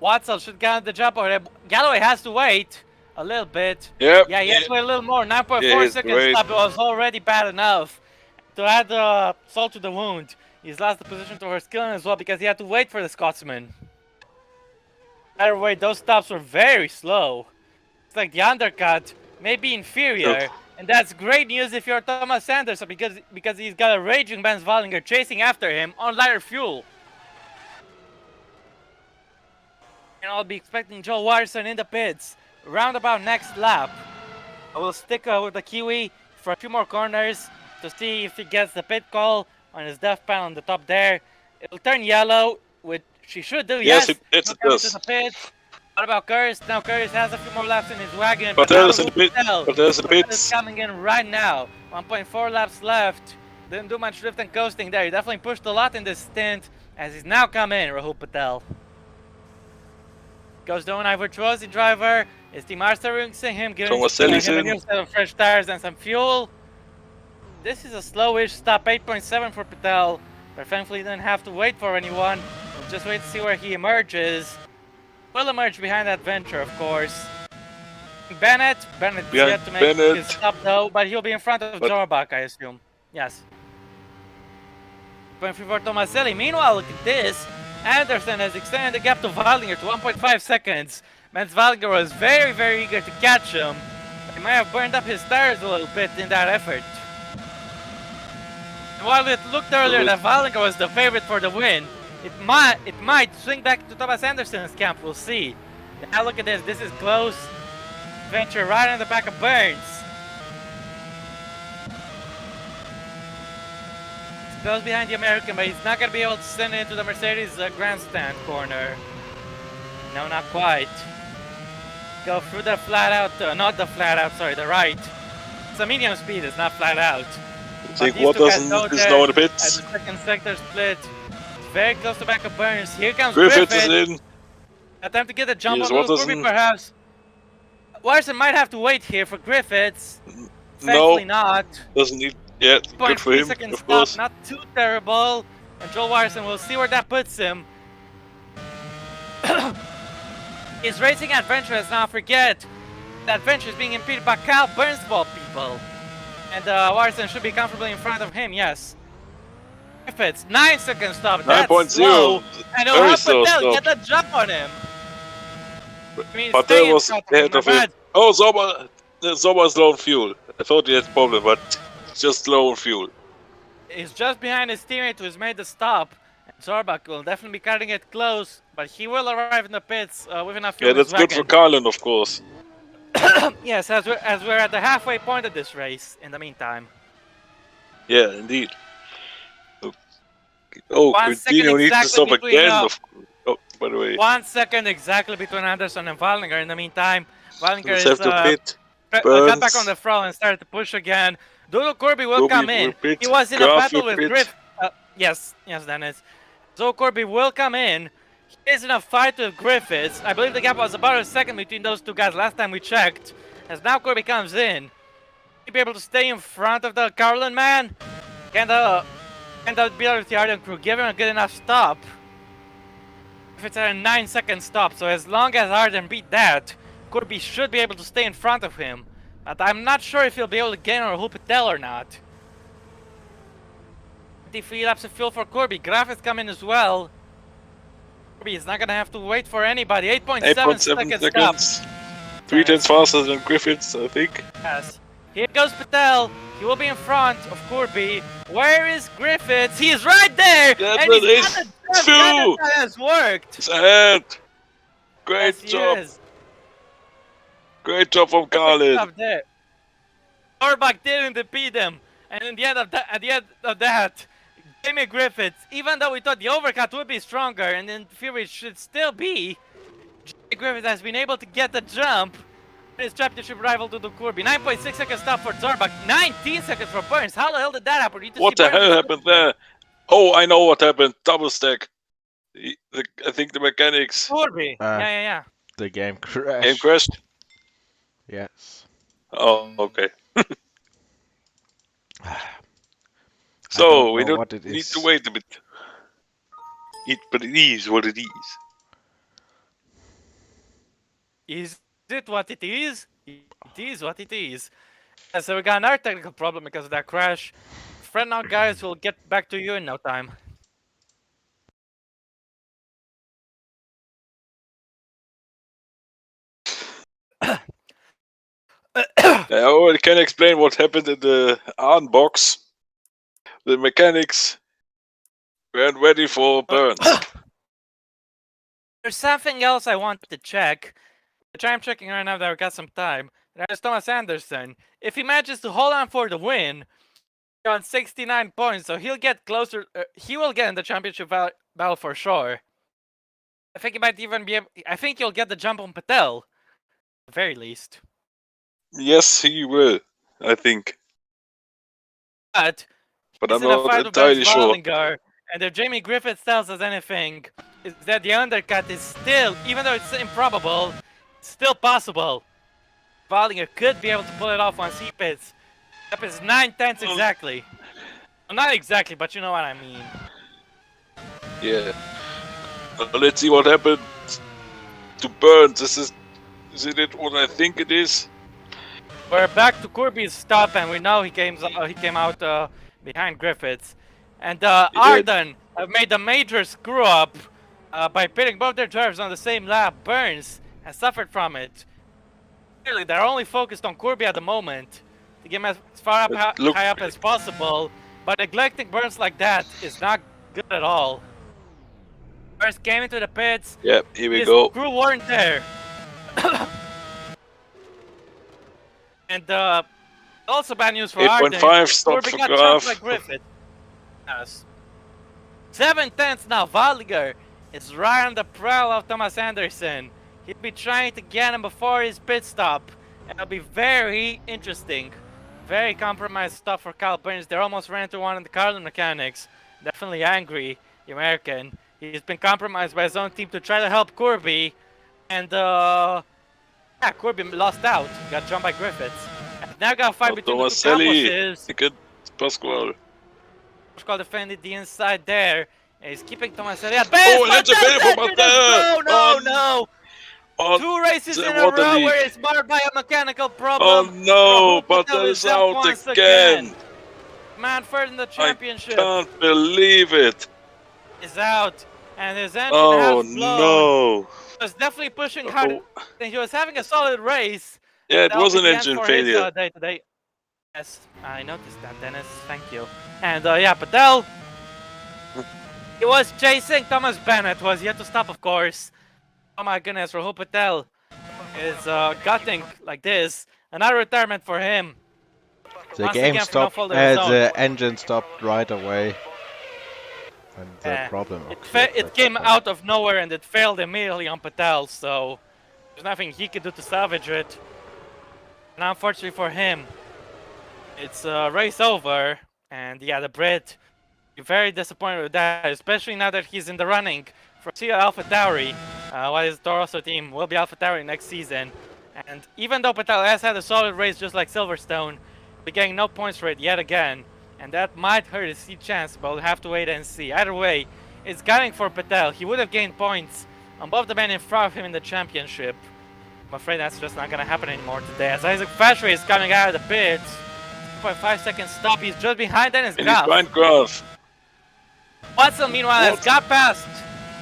Watzel should get the jump over there. Galloway has to wait a little bit. Yep. Yeah, he has to wait a little more. 9.4 Yeah, seconds stop. It was already bad enough. To add salt to the wound, he's lost the position to Skillin as well because he had to wait for the Scotsman. Either way, those stops were very slow. It's like the undercut may be inferior. And that's great news if you're Thomas Anderson because he's got a raging Benz Wallinger chasing after him on lighter fuel. And I'll be expecting Joe Watterson in the pits round about next lap. I will stick with the Kiwi for a few more corners to see if he gets the pit call on his dev panel on the top there. It'll turn yellow, which she should do. Yes, it does. To the pits. What about Curtis? Now Curtis has a few more laps in his wagon. But there's in the pit. But there's the Curtis pits. coming in right now. 1.4 laps left. Didn't do much drift and coasting there. He definitely pushed a lot in this stint as he's now come in, Rahul Patel. Goes down a virtuosi driver. His team are servicing him, giving him a new set of fresh tires and some fuel. This is a slowish stop, 8.7 for Patel. But thankfully he didn't have to wait for anyone. We'll just wait to see where he emerges. Will emerge behind Adventure, of course. Bennett is yet to make his stop though, but he'll be in front of Jorbach, I assume. Yes. 0.3 for Tomaselli. Meanwhile, look at this. Anderson has extended the gap to Wallinger to 1.5 seconds. Mans Wallinger was very, very eager to catch him. He might have burned up his tires a little bit in that effort. And while it looked earlier that Wallinger was the favorite for the win, it might swing back to Thomas Anderson's camp, we'll see. Now look at this, this is close. Adventure right in the back of Burns. He's close behind the American, but he's not going to be able to send it into the Mercedes grandstand corner. No, not quite. Go through the flat out, not the flat out, sorry, the right. It's a medium speed, it's not flat out. I think Watterson is now in the pits. At the second sector split. Very close to back of Burns. Here comes Griffith is in. Attempt to get a jump on Kirby, perhaps. Watterson might have to wait here for Griffiths. Thankfully not. Doesn't need. Yeah, good for him, of course. Not too terrible. And Joel Watterson, we'll see where that puts him. His racing adventure is now forget. The adventure is being impeded by Kyle Burns of all people. And Watson should be comfortably in front of him, yes. If it's 9 seconds stop, that's 9.0. slow. And he'll Very have slow Patel stop. get a jump on him. I mean, But stay that in was front ahead my of him. bad. Oh, Sommer's low on fuel. I thought he had a problem, but just low on fuel. He's just behind his teammate who's made the stop. And Zorbach will definitely be cutting it close, but he will arrive in the pits with enough fuel Yeah, in his that's good for wagon. Carlin, of course. Yes, as we're at the halfway point of this race. In the meantime, Yeah, indeed. Oh, 1 second Quintino needs to exactly stop between, again. Oh, by the way, 1 second exactly between Anderson and Wallinger. In the meantime, Wallinger let's is have to pit. got back on Burns. the front and started to push again. Dodo Corby will Corby come will in. pit. He was in a Graf battle will with pit. Griff. Yes, Dennis. Zo Corby will come in. He is in a fight with Griffiths. I believe the gap was about a second between those two guys last time we checked. As now Corby comes in, he'll be able to stay in front of the Carlin man. Can the BWT Arden crew give him a good enough stop? If it's a 9 second stop, so as long as Arden beat that, Corby should be able to stay in front of him. But I'm not sure if he'll be able to gain or hoop Patel or not. 23 laps of fuel for Corby. Graf is coming as well. Corby is not gonna have to wait for anybody. 8.7 seconds stop. 3 tenths faster than Griffiths, I think. Yes. Here goes Patel. He will be in front of Corby. Where is Griffiths? He is right there! That's and what he's it got is. the jump. Two. That has worked. It's ahead. Great Yes, he job. is. Great job from Carlin. Up there. Orbach didn't defeat him. And in the end of that, at the end of that, Jamie Griffiths, even though we thought the overcut would be stronger, and in theory it should still be, Jamie Griffiths has been able to get the jump. His championship rival to the Corby. 9.6 seconds stop for Zorbach. 19 seconds for Burns. How the hell did that happen? What the hell happened there? Oh, I know what happened. Double stack. I think the mechanics. Corby. Yeah. The game crashed. Game crashed? Yes. Oh, okay. don't So, we know don't what it need is. to wait a bit. But it is what it is. Is it what it is? It is what it is. Yeah, so we got another technical problem because of that crash. Friend now, guys. We'll get back to you in no time. I already can explain what happened in the Arn box. The mechanics weren't ready for Burns. There's something else I want to check, which I'm checking right now that I've got some time. There's Thomas Anderson. If he manages to hold on for the win, he's on 69 points, so he'll get closer. He will get in the championship battle for sure. I think he might even be able. I think he'll get the jump on Patel, at the very least. Yes, he will, I think. But I'm he's in a not fight with entirely Burns sure. Wallinger, and if Jamie Griffiths tells us anything, is that the undercut is still, even though it's improbable, it's still possible. Wallinger could be able to pull it off once he pits. That is 9/10 exactly. Well, not exactly, but you know what I mean. Yeah. Let's see what happened to Burns. Is it what I think it is? We're back to Corby's stop, and we know he came out behind Griffiths. And Arden have made a major screw up by pitting both their drivers on the same lap. Burns has suffered from it. Clearly, they're only focused on Corby at the moment to get him as far up high up as possible. But neglecting Burns like that is not good at all. Burns came into the pits. Yep, here we His go. crew weren't there. And also bad news for Arden. 8.5 stop Corby for got Graf. jumped by Griffith. Yes. 7/10 now. Wallinger is right on the prowl of Thomas Anderson. He'll be trying to get him before his pit stop. And it'll be very interesting. Very compromised stuff for Kyle Burns. They almost ran into one of the Carlin mechanics. Definitely angry, the American. He's been compromised by his own team to try to help Corby. And Corby lost out. Got jumped by Griffiths. And now got a fight between the two campuses. Second, Pascual. Pascual defended the inside there. And he's keeping Tomaselli at Oh, that's a fail for Patel! No! Oh, 2 races the in a water row leak. where it's marred by a mechanical Oh problem. no, Rahul but Patel that is is out out once again. Man third in the I championship can't believe it. is out, and his engine Oh has blown. no. He was definitely pushing hard. Oh, He was having a solid race. yeah, it That'll was be an the end engine for his failure. day-to-day. Yes, I noticed that, Dennis. Thank you. And yeah, Patel, he was chasing Thomas Bennett, was yet to stop, of course. Oh my goodness, Rahul Patel is gutting like this. Another retirement for him. The Once game again for no stopped. fault of his own. The engine stopped right away. And the problem occurred. It came out of nowhere and it failed immediately on Patel, so there's nothing he could do to salvage it. And unfortunately for him, it's race over. And yeah, the Brit, very disappointed with that, especially now that he's in the running for Alpha Tauri, while his Torosso team will be Alpha Tauri next season. And even though Patel has had a solid race just like Silverstone, he'll be getting no points for it yet again. And that might hurt his seat chance, but we'll have to wait and see. Either way, it's gunning for Patel. He would have gained points on both the men in front of him in the championship. I'm afraid that's just not going to happen anymore today. As Isaac Fashway is coming out of the pits. 2.5 second stop. He's just behind Dennis And he's Graf. behind Graf. Watson, meanwhile, has got past,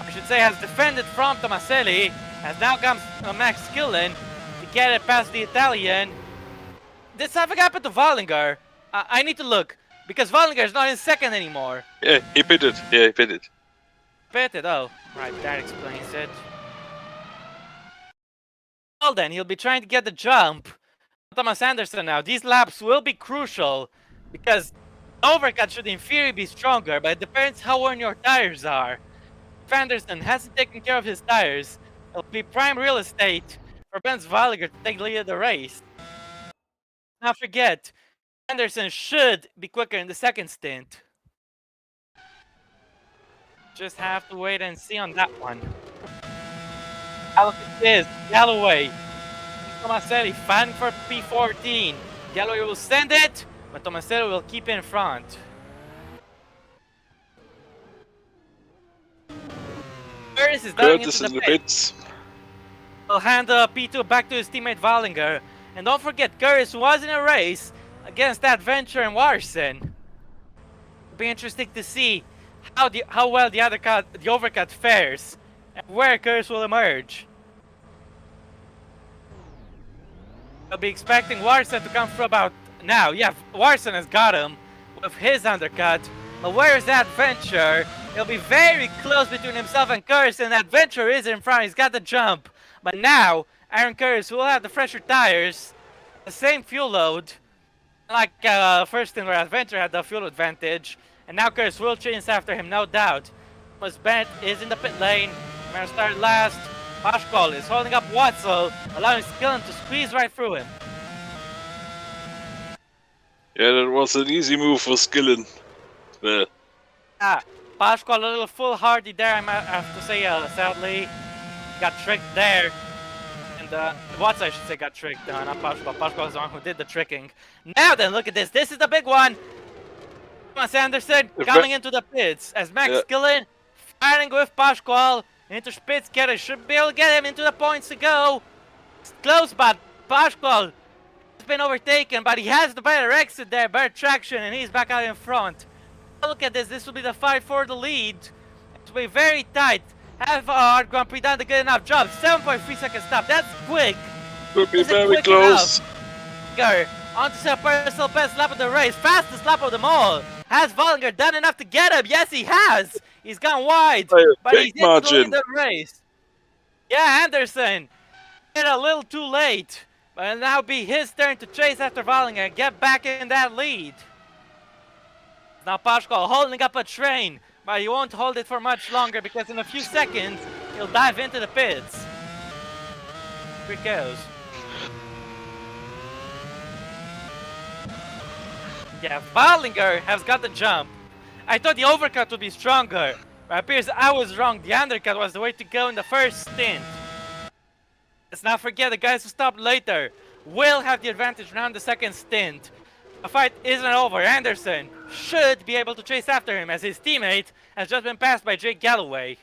I should say, has defended from Tomaselli. As now comes Max Skillen to get it past the Italian. Did something happen to Wallinger? I need to look, because Wallinger is not in second anymore. Yeah, he pitted. Yeah, he pitted. Pitted, oh, right, that explains it. Well then, he'll be trying to get the jump. Thomas Anderson now. These laps will be crucial, because overcut should in theory be stronger, but it depends how worn your tires are. If Anderson hasn't taken care of his tires, it'll be prime real estate for Ben Wallinger to take the lead of the race. Now forget, Anderson should be quicker in the second stint. Just have to wait and see on that one. Now look at this, Galloway. Tomaselli fighting for P14. Galloway will send it, but Tomaselli will keep in front. Curtis is diving Curtis into in the pit. pits. He'll hand P2 back to his teammate Wallinger. And don't forget, Curtis was in a race against Adventure and Warson. It'll be interesting to see how well the overcut fares and where Curtis will emerge. I'll be expecting Warson to come through about now. Yeah, Warson has got him with his undercut. But where's Adventure? It'll be very close between himself and Curtis, and Adventure is in front. He's got the jump. But now, Aaron Curtis will have the fresher tires, the same fuel load, like first thing where Adventure had the fuel advantage. And now Curtis will chase after him, no doubt. Thomas Bennett is in the pit lane. We're gonna start last. Pashkal is holding up Watzel, allowing Skillen to squeeze right through him. Yeah, that was an easy move for Skillen. There. Pashkal a little foolhardy there, I have to say, sadly. Got tricked there. And Watzel, I should say, got tricked. Not Pashkal. Pashkal is the one who did the tricking. Now then, look at this. This is the big one. Thomas Anderson coming into the pits as Max Skillen fighting with Pashkal. Into Spitzketter, should be able to get him into the points to go. It's close, but Pashkal has been overtaken, but he has the better exit there, better traction, and he's back out in front. Look at this, this will be the fight for the lead. It will be very tight. Have Art Grand Prix done a good enough job? 7.3 second stop, that's quick. Could be very close. On to the personal best lap of the race, fastest lap of them all. Has Wallinger done enough to get him? Yes, he has. He's gone wide, but he's in the race. Yeah, Anderson did a little too late, but it'll now be his turn to chase after Wallinger and get back in that lead. Now Pashkal holding up a train, but he won't hold it for much longer because in a few seconds he'll dive into the pits. Here he goes. Yeah, Wallinger has got the jump. I thought the overcut would be stronger, but it appears I was wrong. The undercut was the way to go in the first stint. Let's not forget the guys who stopped later will have the advantage around the second stint. The fight isn't over. Anderson should be able to chase after him as his teammate has just been passed by Jake Galloway.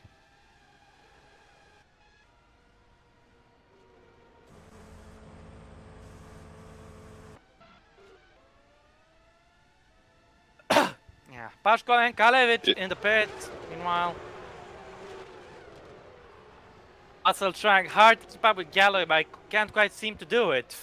Yeah, Pashko and Kalevich in the pit. Meanwhile, Russell trying hard to keep up with Galloway, but can't quite seem to do it.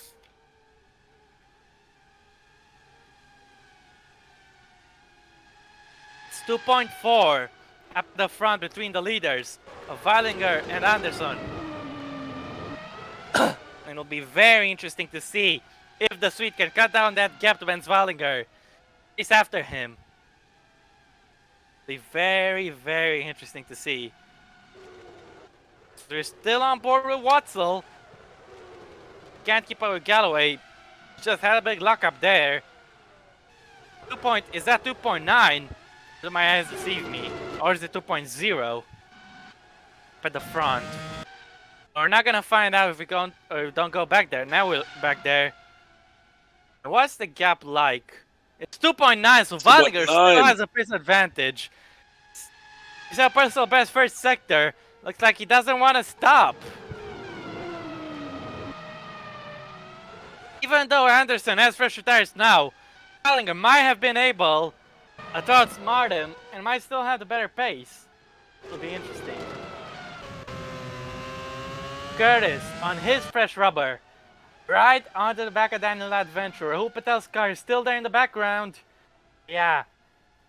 It's 2.4 up the front between the leaders of Weilinger and Anderson. And it'll be very interesting to see if the Swede can cut down that gap to Benz Weilinger. He's after him. Be very, very interesting to see. So they're still on board with Watzel. Can't keep up with Galloway. Just had a big lockup there. Is that 2.9? Do my eyes deceive me? Or is it 2.0? At the front. We're not gonna find out if we don't go back there. Now we're back there. What's the gap like? It's 2.9, so Weilinger still has a pace advantage. He's our personal best first sector. Looks like he doesn't want to stop. Even though Anderson has fresh tires now, Weilinger might have been able to outsmart him and might still have the better pace. It'll be interesting. Curtis on his fresh rubber. Right onto the back of Daniel Adventurer. Who Patel's car is still there in the background. Yeah.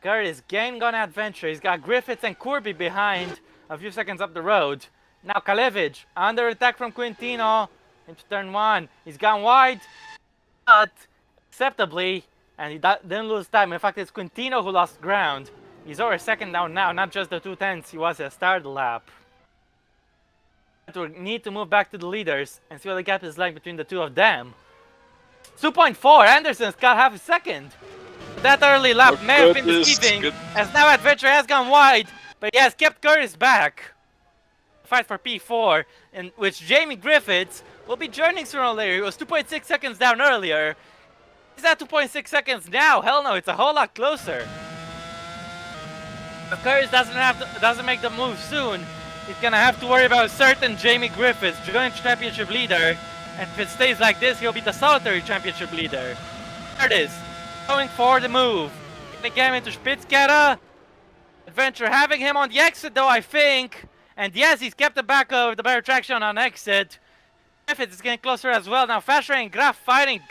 Curtis gained on Adventure. He's got Griffiths and Corby behind a few seconds up the road. Now Kalevich under attack from Quintino into turn 1. He's gone wide, but acceptably, and he didn't lose time. In fact, it's Quintino who lost ground. He's over second down now, not just the 2/10 he was at the start of the lap. We need to move back to the leaders and see what the gap is like between the two of them. 2.4, Anderson's got half a second. That early lap may have been deceiving, as now Adventure has gone wide, but he has kept Curtis back. Fight for P4, in which Jamie Griffiths will be joining sooner or later. He was 2.6 seconds down earlier. He's at 2.6 seconds now. Hell no, it's a whole lot closer. If Curtis doesn't make the move soon, he's gonna have to worry about certain Jamie Griffiths, joint championship leader, and if it stays like this, he'll be the solitary championship leader. Curtis going for the move. Gonna get him into Spitzkette. Adventure having him on the exit though, I think. And yes, he's kept the back of the better traction on exit. Griffiths is getting closer as well. Now Fasher and Graf fighting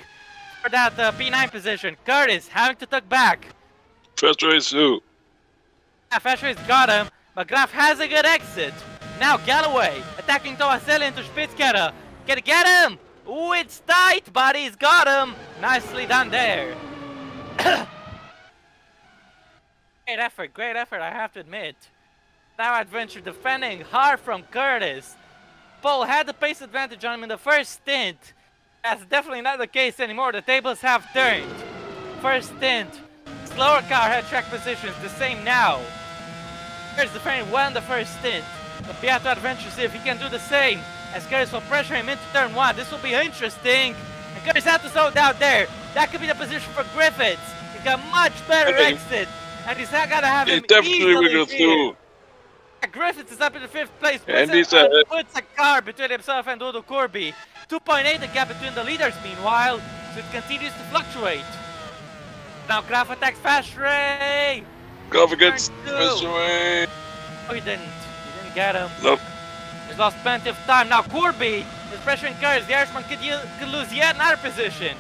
for that P9 position. Curtis having to tuck back. Fasher is who? Yeah, Fasher's got him, but Graf has a good exit. Now Galloway attacking Toaselli into Spitzkette. Gonna get him! Ooh, it's tight, but he's got him! Nicely done there. Great effort, I have to admit. Now Adventure defending hard from Curtis. Paul had the pace advantage on him in the first stint. That's definitely not the case anymore. The tables have turned. First stint, slower car had track positions, the same now. Curtis defending well in the first stint. But Beato Adventure see if he can do the same. As Curtis will pressure him into turn 1. This will be interesting. And Curtis has to slow down there. That could be the position for Griffiths. He's got much better exit. And he's not gonna have him easily here. Griffiths is up in the 5th place. And Puts a car between himself and Dodo Corby. 2.8 the gap between the leaders meanwhile. So it continues to fluctuate. Now Graf attacks Fasher. Graf against Fasher. Oh, he didn't. He didn't get him. Nope. He's lost plenty of time. Now Corby is pressuring Curtis. The Irishman could lose yet another position.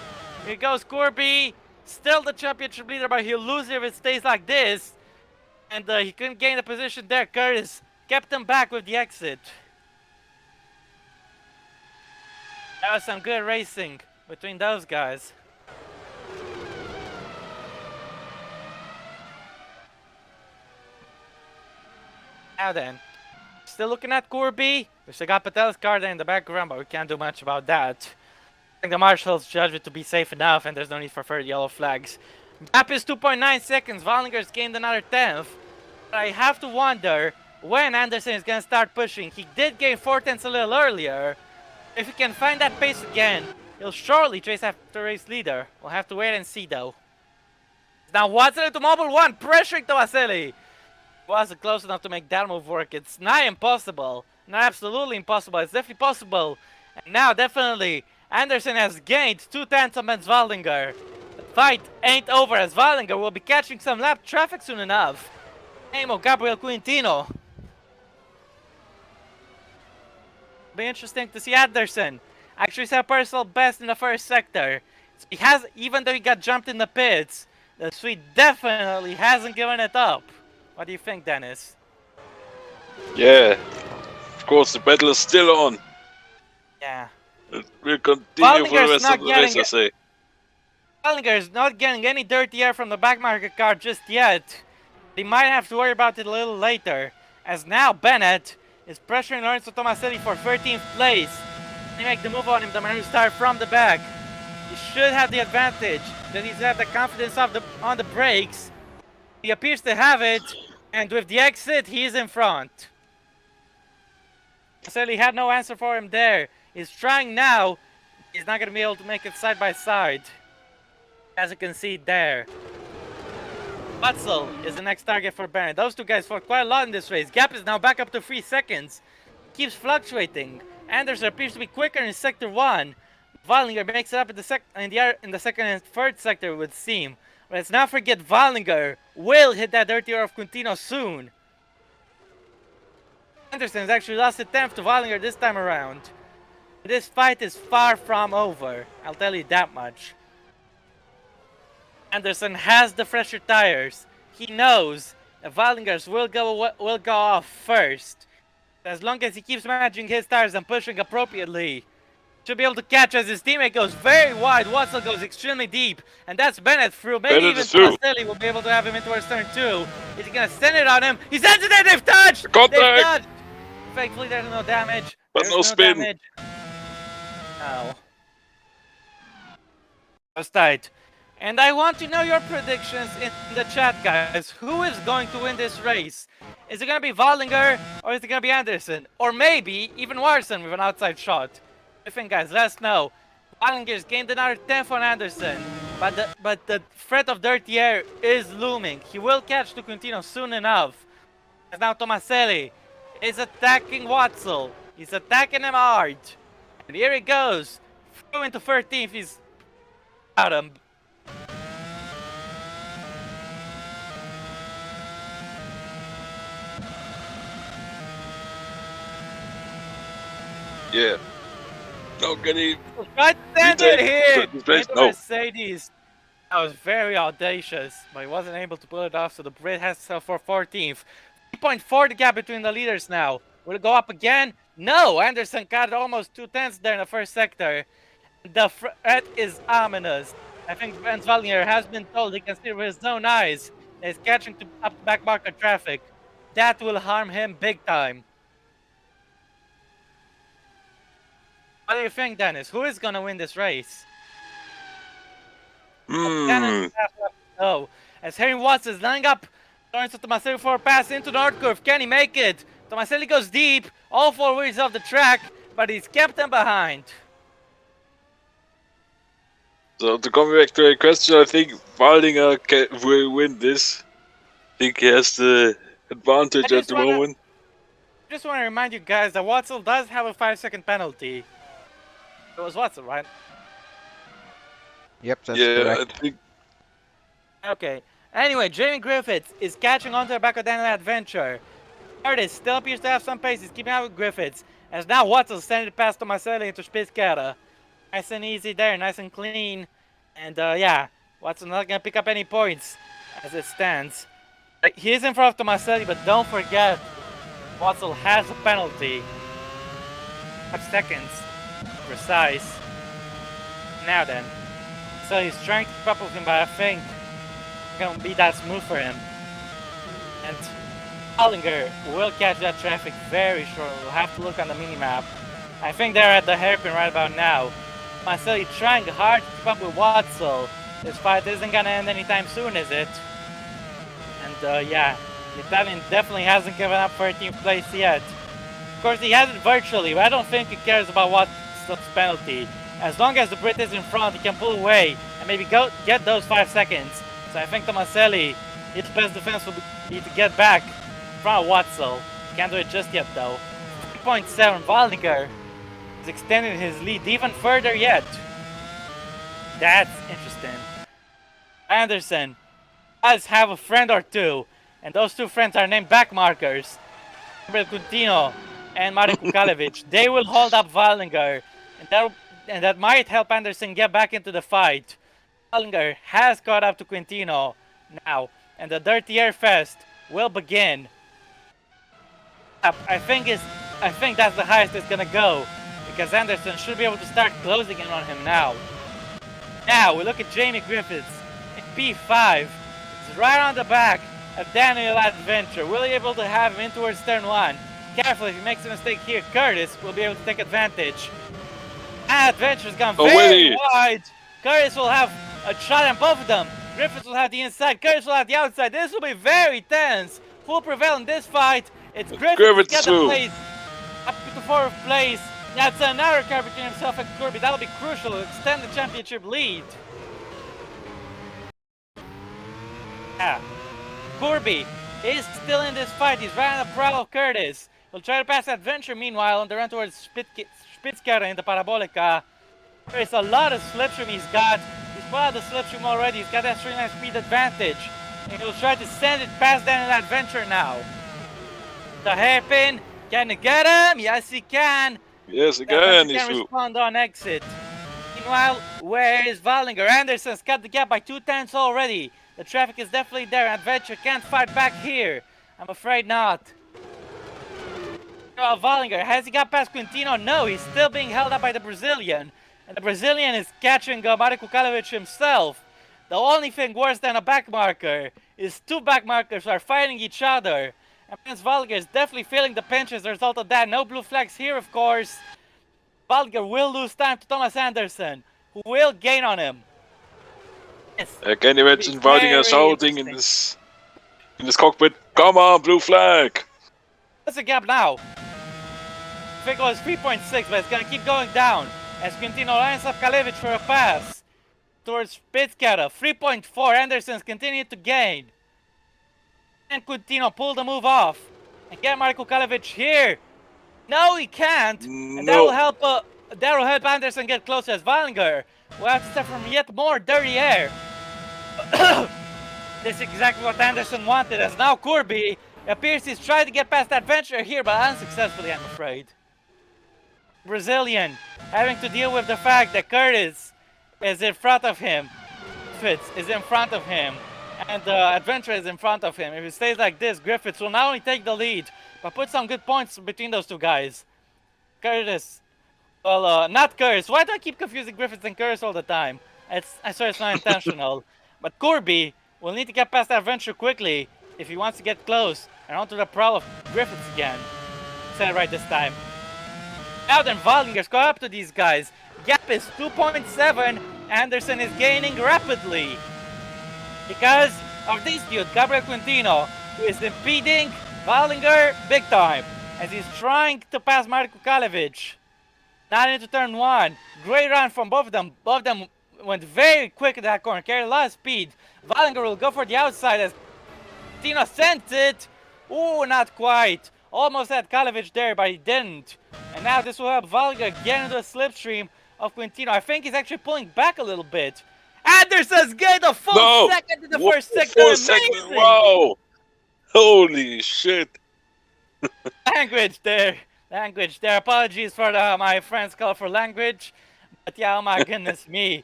Here goes Corby. Still the championship leader, but he'll lose if it stays like this. And he couldn't gain the position there. Curtis kept him back with the exit. That was some good racing between those guys. Now then, still looking at Corby. We still got Patel's car there in the background, but we can't do much about that. I think the marshals judged it to be safe enough, and there's no need for further yellow flags. Gap is 2.9 seconds. Weilinger gained another 10th. But I have to wonder when Anderson is going to start pushing. He did gain 4/10 a little earlier. If he can find that pace again, he'll surely chase after race leader. We'll have to wait and see though. Now Watson into Mobile 1, pressuring Toaselli. Wasn't close enough to make that move work. It's not impossible. Not absolutely impossible. It's definitely possible. And now definitely Anderson has gained 2/10 on Benz Weilinger. fight ain't over as Wallinger will be catching some lap traffic soon enough. Name of Gabriel Quintino. Be interesting to see Anderson actually set a personal best in the first sector. So he has, even though he got jumped in the pits, the Swede definitely hasn't given it up. What do you think, Dennis? Yeah, of course, the battle is still on. Yeah. It will continue for the Wallinger's rest not of the race, getting I say. Wallinger is not getting any dirty air from the backmarker car just yet. He might have to worry about it a little later, as now Bennett is pressuring Lorenzo Tomaselli for 13th place. They make the move on him, the man who started from the back. He should have the advantage, that he's had the confidence on the brakes. He appears to have it, and with the exit, he is in front. Tomaselli had no answer for him there. He's trying now. He's not going to be able to make it side by side, as you can see there. Wetzel is the next target for Bennett. Those two guys fought quite a lot in this race. Gap is now back up to 3 seconds. Keeps fluctuating. Anderson appears to be quicker in sector 1. Wallinger makes it up in the second and third sector, it would seem. But let's not forget Wallinger will hit that dirty air of Quintino soon. Anderson has actually lost a 10th to Wallinger this time around. This fight is far from over, I'll tell you that much. Anderson has the fresher tires. He knows that Wallinger's will go off first. As long as he keeps managing his tires and pushing appropriately, should be able to catch as his teammate goes very wide. Watson goes extremely deep, and that's Bennett through. Maybe Bennett even is through. Tomaselli will be able to have him in towards turn 2. Is he gonna send it on him? He sends it in. They've touched. Contact. They've touched. Thankfully, there's no damage. But There's no spin. Damage. No. That was tight. And I want to know your predictions in the chat, guys. Who is going to win this race? Is it going to be Wallinger or is it going to be Anderson? Or maybe even Warson with an outside shot? I think, guys, let us know. Wallinger's gained another 10th on Anderson, but the threat of dirty air is looming. He will catch to Quintino soon enough. And now Tomaselli is attacking Watzel. He's attacking him hard. And here he goes. Through into 13th. He's out him. Yeah. No, can he? Right standard here! Place? Into No. Mercedes. That was very audacious, but he wasn't able to pull it off, so the Brit has himself for 14th. 3.4 the gap between the leaders now. Will it go up again? No! Anderson got almost 2/10 there in the first sector. The threat is ominous. I think Vance Wallinger has been told he can see with his own eyes that he's catching up back marker traffic. That will harm him big time. What do you think, Dennis? Who is gonna win this race? Dennis has left to go. As Harry Watts is lining up Lorenzo Tomaselli for a pass into the hard curve. Can he make it? Tomaselli goes deep, all 4 wheels off the track, but he's kept them behind. So to come back to your question, I think Wallinger will win this. I think he has the advantage at the moment. I just want to remind you guys that Watson does have a 5-second penalty. It was Watson, right? Yep, that's Yeah, correct. I think. Okay. Anyway, Jamie Griffiths is catching onto the back of Daniel Adventure. Curtis still appears to have some pace. He's keeping out with Griffiths. As now Watson sending it past Tomaselli into Spitzkara. Nice and easy there, nice and clean. And yeah, Watson not going to pick up any points as it stands. He is in front of Tomaselli, but don't forget, Watson has a penalty. 5 seconds. Precise. Now then. So he's trying to keep up with him, but I think it's going to be that smooth for him. And Wallinger will catch that traffic very shortly. We'll have to look on the minimap. I think they're at the hairpin right about now. Tomaselli trying hard to keep up with Watzel. This fight isn't going to end anytime soon, is it? And yeah, Italian definitely hasn't given up 13th place yet. Of course, he has it virtually, but I don't think he cares about Watzel's penalty. As long as the Brit is in front, he can pull away and maybe get those 5 seconds. So I think Tomaselli, his best defense will be to get back from Watzel. Can't do it just yet though. 3.7, Wallinger is extending his lead even further yet. That's interesting. Anderson does have a friend or two, and those two friends are named backmarkers, Gabriel Quintino and Marek Kukalevich. They will hold up Wallinger, and that might help Anderson get back into the fight. Wallinger has caught up to Quintino now, and the Dirty Air Fest will begin. I think that's the highest it's gonna go, because Anderson should be able to start closing in on him now. Now we look at Jamie Griffiths in P5. He's right on the back of Daniel Adventure. Will he be able to have him in towards turn 1? Careful, if he makes a mistake here, Curtis will be able to take advantage. Adventure's gone very wide. Curtis will have a shot on both of them. Griffiths will have the inside, Curtis will have the outside. This will be very tense. Who will prevail in this fight? It's Griffiths to get the place up to 4th place. That's another car between himself and Kirby. That'll be crucial to extend the championship lead. Yeah. Kirby is still in this fight. He's right on the prowl of Curtis. He'll try to pass Adventure meanwhile on the run towards Spitzkara in the Parabolica. There's a lot of slipstream he's got. He's put out the slipstream already. He's got that 3-9 speed advantage. And he'll try to send it past Daniel Adventure now. The hairpin. Can he get him? Yes, he can. Yes, again, he can respond on exit. Meanwhile, where is Wallinger? Anderson's cut the gap by 2/10 already. The traffic is definitely there. Adventure can't fight back here. I'm afraid not. Wallinger, has he got past Quintino? No, he's still being held up by the Brazilian. And the Brazilian is catching Marek Kukalevich himself. The only thing worse than a backmarker is two backmarkers are fighting each other. And Prince Wallinger is definitely feeling the pinch as a result of that. No blue flags here, of course. Wallinger will lose time to Thomas Anderson, who will gain on him. Yes. I can imagine Wallinger shouting in this cockpit, "Come on, blue flag!" What's the gap now? Fickle is 3.6, but it's gonna keep going down as Quintino lines up Kalevich for a pass towards Spitzkara. 3.4. Anderson's continued to gain. And Quintino pull the move off and get Marko Kalevich here. No, he can't. And that will help Anderson get closer as Wallinger will have to step from yet more dirty air. This is exactly what Anderson wanted, as now Kirby appears he's trying to get past Adventure here, but unsuccessfully, I'm afraid. Brazilian having to deal with the fact that Curtis is in front of him. Fitz is in front of him. And Adventure is in front of him. If it stays like this, Griffiths will not only take the lead, but put some good points between those two guys. Curtis. Well, not Curtis. Why do I keep confusing Griffiths and Curtis all the time? I swear it's not intentional. But Kirby will need to get past Adventure quickly if he wants to get close and onto the prowl of Griffiths again. Said it right this time. Now then, Wallinger's caught up to these guys. Gap is 2.7. Anderson is gaining rapidly because of this dude, Gabriel Quintino, who is impeding Wallinger big time as he's trying to pass Marko Kalevich. Not into turn 1. Great run from both of them. Both of them went very quick in that corner, carried a lot of speed. Wallinger will go for the outside as Quintino sent it. Ooh, not quite. Almost had Kalevich there, but he didn't. And now this will help Wallinger get into the slipstream of Quintino. I think he's actually pulling back a little bit. Anderson's gained a full second in the first sector. Amazing! Wow! Holy shit! Language there. Apologies for my friend's colorful language. But yeah, oh my goodness me.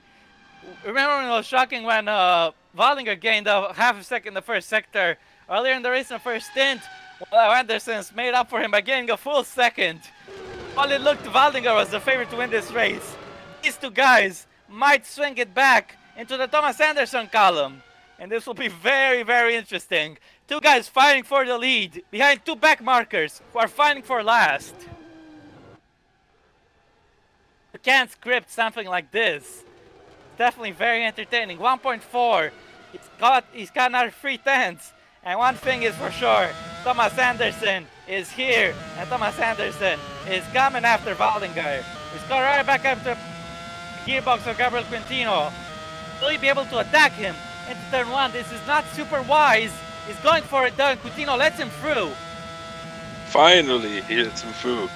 Remember when it was shocking when Wallinger gained a half a second in the first sector earlier in the race in the first stint? Well, Anderson's made up for him by gaining a full second. All it looked, Wallinger was the favorite to win this race. These two guys might swing it back into the Thomas Anderson column. And this will be very, very interesting. Two guys fighting for the lead behind two back markers who are fighting for last. You can't script something like this. Definitely very entertaining. 1.4. He's got another 3/10. And one thing is for sure, Thomas Anderson is here, and Thomas Anderson is coming after Wallinger. He's got right back up to the gearbox of Gabriel Quintino. Will he be able to attack him into turn 1? This is not super wise. He's going for it though, and Quintino lets him through. Finally, he lets him through.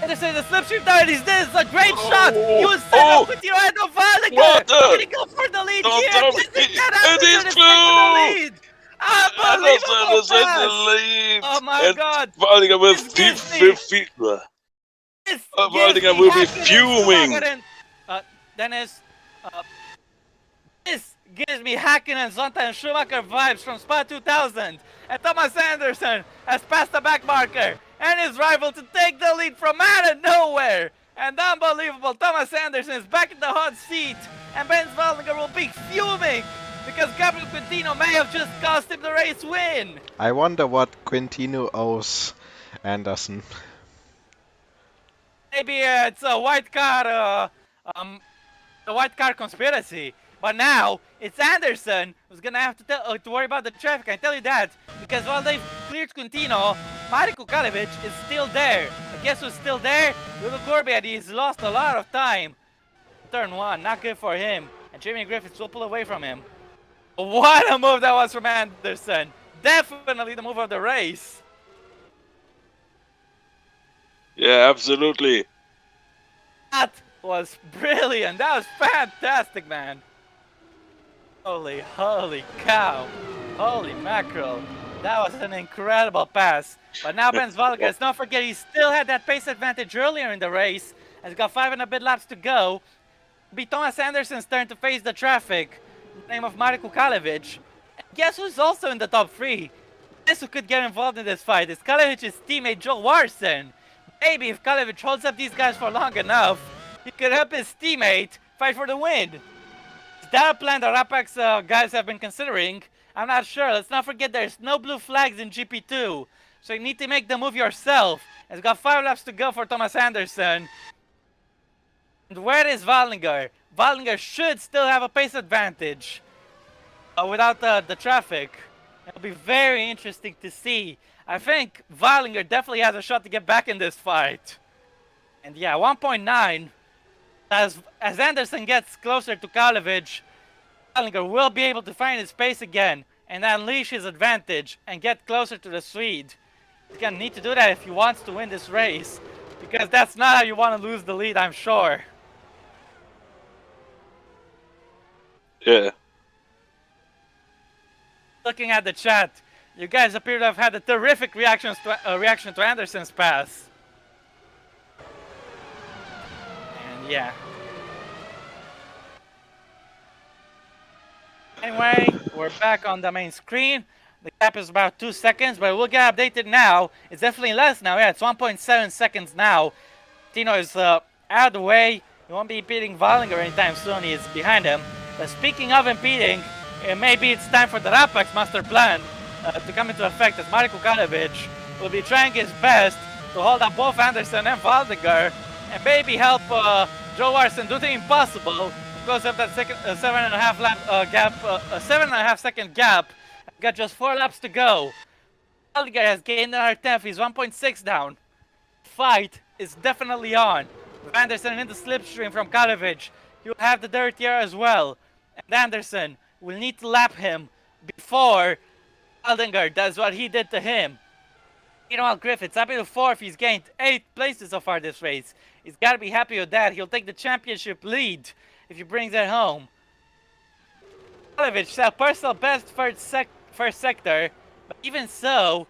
Anderson, the slipstream died. This is a great shot. He was set Oh, up with your head of Valiger. what the- Can he go for the lead Don't here? tell me. Yes, he It can. is Anderson is true. taking the lead. Anderson Unbelievable is in the pass. lead. Oh my and God. Waldinger will This gives me- This gives Waldinger me will be Hakkinen, fuming. Schumacher, and, Dennis, this gives me Hakkinen, Zonta, and Schumacher vibes from Spa 2000. And Thomas Anderson has passed the back marker and his rival to take the lead from out of nowhere. And unbelievable, Thomas Anderson is back in the hot seat, and Ben Waldinger will be fuming because Gabriel Quintino may have just cost him the race win. I wonder what Quintino owes Anderson. Maybe it's a white car, the white car conspiracy. But now it's Anderson who's gonna have to worry about the traffic. I tell you that because while they've cleared Quintino, Marko Kalevic is still there. But guess who's still there? Little Corbett. He's lost a lot of time. Turn one, not good for him. And Jamie Griffiths will pull away from him. What a move that was from Anderson! Definitely the move of the race. Yeah, absolutely. That was brilliant. That was fantastic, man. Holy cow. Holy mackerel. That was an incredible pass. But now Ben Waldinger, let's not forget he still had that pace advantage earlier in the race. Has got 5 and a bit laps to go. It'll be Thomas Anderson's turn to face the traffic. In the name of Marko Kalevic. And guess who's also in the top 3? Guess who could get involved in this fight? It's Kalevic's teammate Joe Warson. Maybe if Kalevic holds up these guys for long enough, he could help his teammate fight for the win. Is that a plan that Rapax guys have been considering? I'm not sure. Let's not forget there's no blue flags in GP2. So you need to make the move yourself. It's got 5 laps to go for Thomas Anderson. And where is Waldinger? Waldinger should still have a pace advantage without the traffic. It'll be very interesting to see. I think Waldinger definitely has a shot to get back in this fight. And yeah, 1.9. As Anderson gets closer to Kalevic, Waldinger will be able to find his pace again and unleash his advantage and get closer to the Swede. He's gonna need to do that if he wants to win this race, because that's not how you want to lose the lead, I'm sure. Yeah. Looking at the chat, you guys appear to have had a terrific reaction to Anderson's pass. And yeah. Anyway, we're back on the main screen. The gap is about 2 seconds, but we'll get updated now. It's definitely less now. Yeah, it's 1.7 seconds now. Tino is out of the way. He won't be impeding Waldinger anytime soon. He is behind him. But speaking of impeding, maybe it's time for the Rapax master plan to come into effect, as Marko Kalevic will be trying his best to hold up both Anderson and Waldinger and maybe help Joe Warson do the impossible because of that 7.5 lap gap, 7.5 second gap. Got just 4 laps to go. Waldinger has gained another 10th. He's 1.6 down. Fight is definitely on. With Anderson in the slipstream from Kalevic, he'll have the dirtier as well. And Anderson will need to lap him before Waldinger does what he did to him. Meanwhile, Griffiths happy to 4th. He's gained 8 places so far this race. He's got to be happy with that. He'll take the championship lead if he brings it home. Kalevic set personal best first sector, but even so,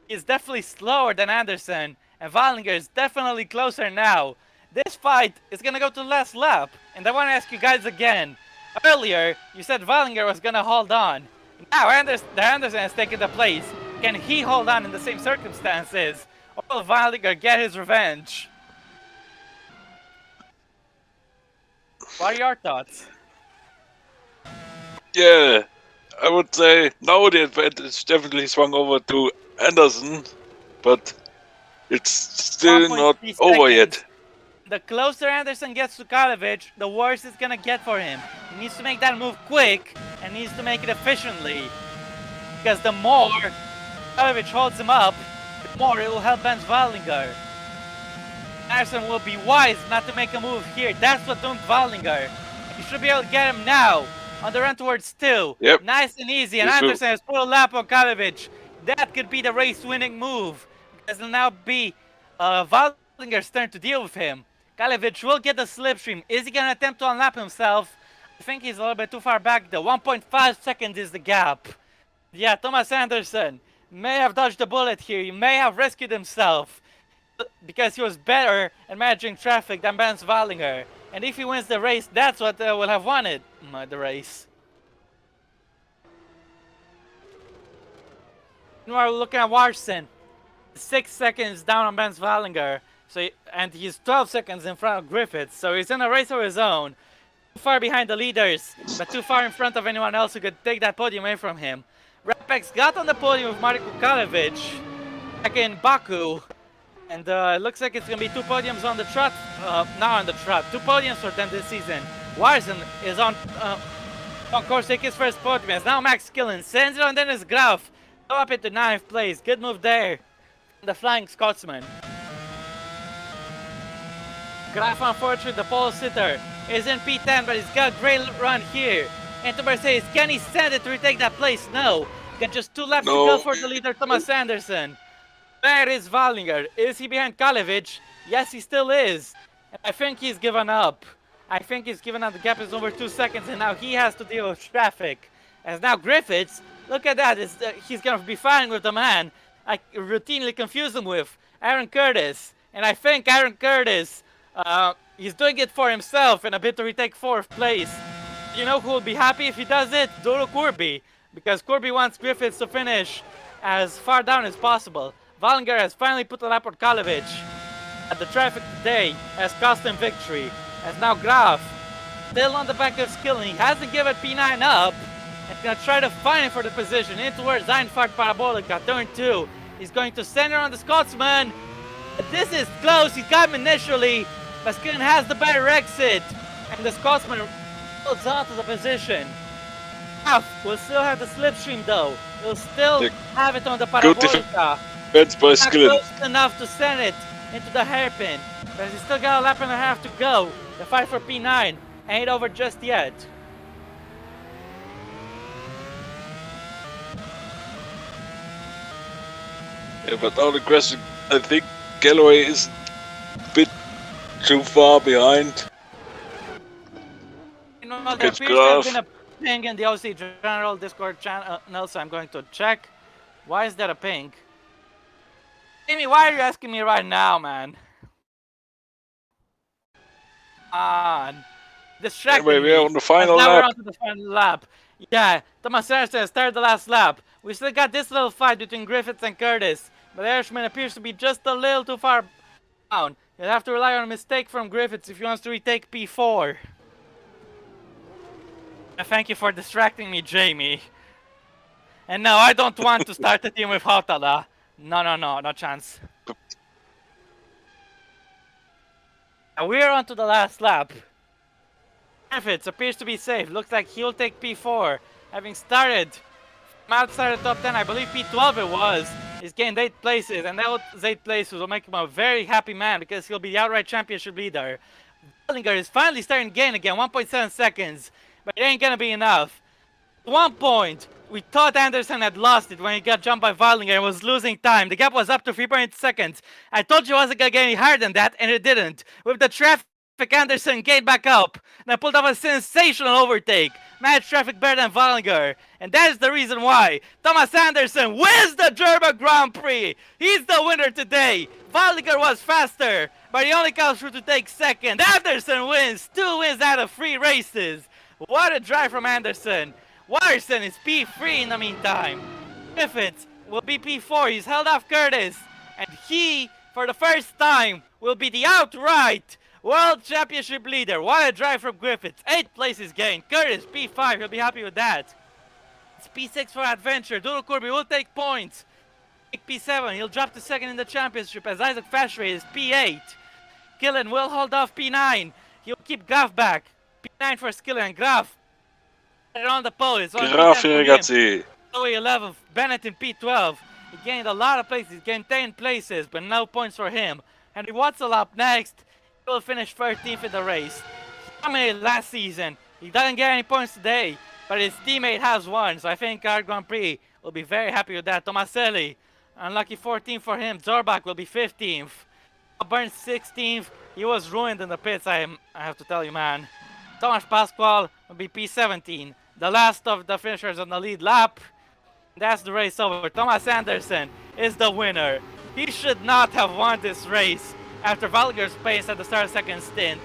he's definitely slower than Anderson, and Waldinger is definitely closer now. This fight is gonna go to the last lap, and I want to ask you guys again. Earlier, you said Waldinger was gonna hold on. Now Anderson has taken the place. Can he hold on in the same circumstances, or will Waldinger get his revenge? What are your thoughts? Yeah, I would say now the advantage definitely swung over to Anderson, but it's still 1.3 not over yet. seconds. The closer Anderson gets to Kalevic, the worse it's gonna get for him. He needs to make that move quick and needs to make it efficiently. Because the more Kalevic holds him up, the more it will help Ben Waldinger. Anderson will be wise not to make a move here. That's what doomed Waldinger. You should be able to get him now on the run towards 2. Yep. Nice and easy, and Yes, sir. Anderson has put a lap on Kalevic. That could be the race-winning move. Because it'll now be Waldinger Ballinger's turn to deal with him. Kalevich will get the slipstream. Is he going to attempt to unlap himself? I think he's a little bit too far back. The 1.5 seconds is the gap. Yeah, Thomas Anderson may have dodged the bullet here. He may have rescued himself because he was better at managing traffic than Benz Wallinger. And if he wins the race, that's what will have won it, the race. Meanwhile, we're looking at Warson. 6 seconds down on Benz Wallinger. And he's 12 seconds in front of Griffiths. So he's in a race of his own. Too far behind the leaders, but too far in front of anyone else who could take that podium away from him. Rapex got on the podium with Marko Kalevich back in Baku. And it looks like it's going to be 2 podiums on the trot. Now on the trot. 2 podiums for them this season. Warson is on course to take his first podium. As now Max Killen sends it on Dennis Graf. Go up into 9th place. Good move there. The Flying Scotsman. Graf, unfortunately, the pole sitter, is in P10, but he's got a great run here. Into Mercedes. Can he send it to retake that place? No. Got just 2 laps to go for the leader, Thomas Anderson. Where is Wallinger? Is he behind Kalevich? Yes, he still is. And I think he's given up. I think he's given up. The gap is over 2 seconds, and now he has to deal with traffic. As now Griffiths, look at that. He's going to be fighting with the man I routinely confuse him with, Aaron Curtis. And I think Aaron Curtis, he's doing it for himself in a bid to retake 4th place. You know who will be happy if he does it? Doro Kirby. Because Kirby wants Griffiths to finish as far down as possible. Wallinger has finally put a lap on Kalevich. At the traffic today has cost him victory. As now Graf, still on the back of Skillen. He hasn't given P9 up. And gonna try to find him for the position. In towards Einfahrt Parabolica, turn 2. He's going to center on the Scotsman. This is close. He got him initially. But Skillen has the better exit. And the Scotsman holds on to the position. Graf will still have the slipstream though. He'll still have it on the Parabolica. That's by Not Skillen. close enough to send it into the hairpin. But he's still got a lap and a half to go. The fight for P9 ain't over just yet. Yeah, but now the question, I think Galloway is a bit too far behind. You know, there Against appears to have Graf. been a ping in the OC General Discord channel, so I'm going to check. Why is that a ping? Amy, why are you asking me right now, man? Distracting Anyway, we're me. on the final Now we're lap. on to the final lap. Yeah, Thomas Anderson has started the last lap. We still got this little fight between Griffiths and Curtis, but Irishman appears to be just a little too far down. You'll have to rely on a mistake from Griffiths if he wants to retake P4. Thank you for distracting me, Jamie. And no, I don't want to start the team with Hautala. No chance. And we're on to the last lap. Griffiths appears to be safe. Looks like he'll take P4. Having started from outside the top 10, I believe P12 it was. He's gained 8 places, and those 8 places will make him a very happy man because he'll be the outright championship leader. Wallinger is finally starting to gain again, 1.7 seconds. But it ain't gonna be enough. At one point, we thought Anderson had lost it when he got jumped by Wallinger and was losing time. The gap was up to 3.8 seconds. I told you it wasn't gonna get any higher than that, and it didn't. With the traffic, Anderson gained back up and pulled off a sensational overtake. Matched traffic better than Wallinger. And that is the reason why Thomas Anderson wins the German Grand Prix. He's the winner today. Wallinger was faster, but he only comes through to take second. Anderson wins 2 wins out of 3 races. What a drive from Anderson. Watterson is P3 in the meantime. Griffiths will be P4. He's held off Curtis. And he, for the first time, will be the outright World Championship leader. What a drive from Griffiths. 8 places gained. Curtis, P5. He'll be happy with that. It's P6 for Adventure. Duro Kirby will take points. Take P7. He'll drop to second in the championship as Isaac Fashray is P8. Killen will hold off P9. He'll keep Graf back. P9 for Skiller and Graf on the pole. It's on Graf P10 ragazzi. Louis 11th, Bennett in P12. He gained a lot of places. He gained 10 places, but no points for him. Henry Watson up next. He will finish 13th in the race. He dominated last season. He doesn't get any points today, but his teammate has won, so I think our Grand Prix will be very happy with that. Tomaselli, unlucky 14th for him. Zorbach will be 15th. Burns 16th. He was ruined in the pits, I have to tell you, man. Thomas Pasquale will be P17. The last of the finishers on the lead lap. That's the race over. Thomas Anderson is the winner. He should not have won this race after Valger's pace at the start of the second stint.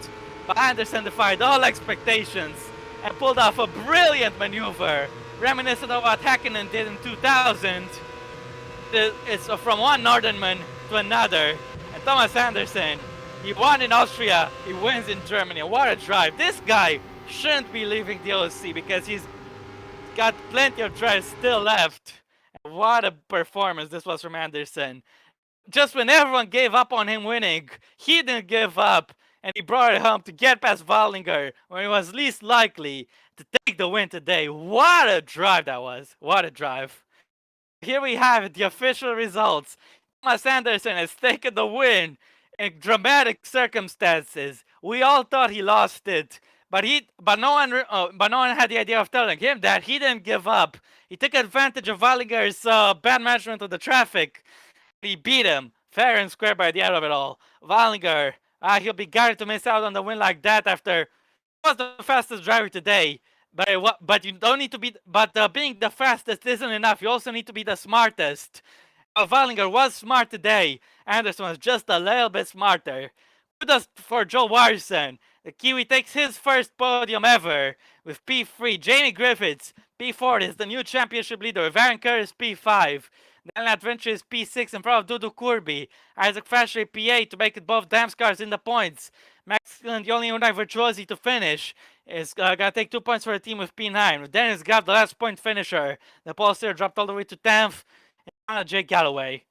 But Anderson defied all expectations and pulled off a brilliant maneuver, reminiscent of what Häkkinen did in 2000. It's from one Northernman to another. And Thomas Anderson, he won in Austria, he wins in Germany. What a drive. This guy shouldn't be leaving the OC because he's got plenty of drives still left. And what a performance this was from Anderson. Just when everyone gave up on him winning, he didn't give up. And he brought it home to get past Wallinger when he was least likely to take the win today. What a drive that was. What a drive. Here we have it, the official results. Thomas Anderson has taken the win in dramatic circumstances. We all thought he lost it, but no one had the idea of telling him that he didn't give up. He took advantage of Wallinger's bad management of the traffic. He beat him fair and square by the end of it all. Wallinger, he'll be guarded to miss out on the win like that after he was the fastest driver today. But you don't need to be. But being the fastest isn't enough. You also need to be the smartest. Wallinger was smart today. Anderson was just a little bit smarter. Kudos for Joe Warson. The Kiwi takes his first podium ever with P3. Jamie Griffiths, P4, is the new championship leader. Aaron Curtis, P5. Then Adventure is P6 in front of Dudu Kurbi. Isaac Fasher, P8 to make it both Dams cars in the points. Max Gillen, the only Hyundai Virtuosi to finish, is gonna take 2 points for the team with P9. Dennis Gabb, the last point finisher. The pole steer dropped all the way to 10th. And Jake Galloway.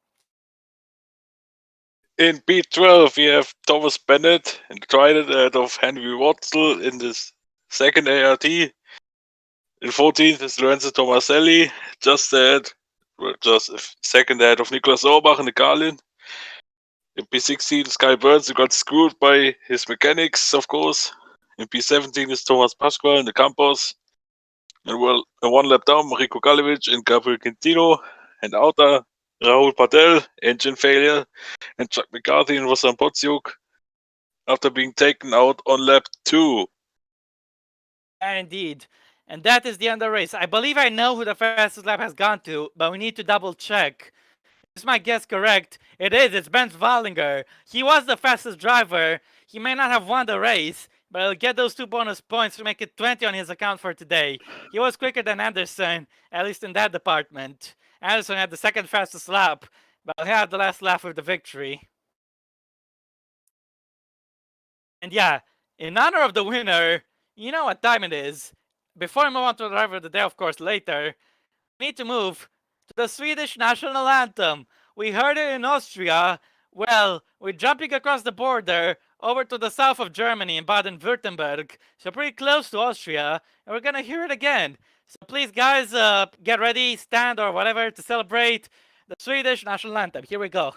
In P12, we have Thomas Bennett and Trident ahead of Henry Watzel in this second ART. In 14th is Lorenzo Tomaselli, just second ahead of Niklas Orbach in the Carlin. In P16, Sky Burns, who got screwed by his mechanics, of course. In P17 is Thomas Pasquale in the Campos. And one lap down, Mariko Galevic and Gabriel Quintino. And outer, Rahul Patel, engine failure. And Chuck McCarthy and Rosan Potsiuk after being taken out on lap 2. Indeed. And that is the end of the race. I believe I know who the fastest lap has gone to, but we need to double check. Is my guess correct? It is. It's Ben Wallinger. He was the fastest driver. He may not have won the race, but he'll get those 2 bonus points to make it 20 on his account for today. He was quicker than Anderson, at least in that department. Anderson had the second fastest lap, but he had the last lap with the victory. And yeah, in honor of the winner, you know what time it is. Before we move on to the driver of the day, of course, later, we need to move to the Swedish national anthem. We heard it in Austria. Well, we're jumping across the border over to the south of Germany in Baden-Württemberg, so pretty close to Austria, and we're gonna hear it again. So please, guys, get ready, stand or whatever to celebrate the Swedish national anthem. Here we go.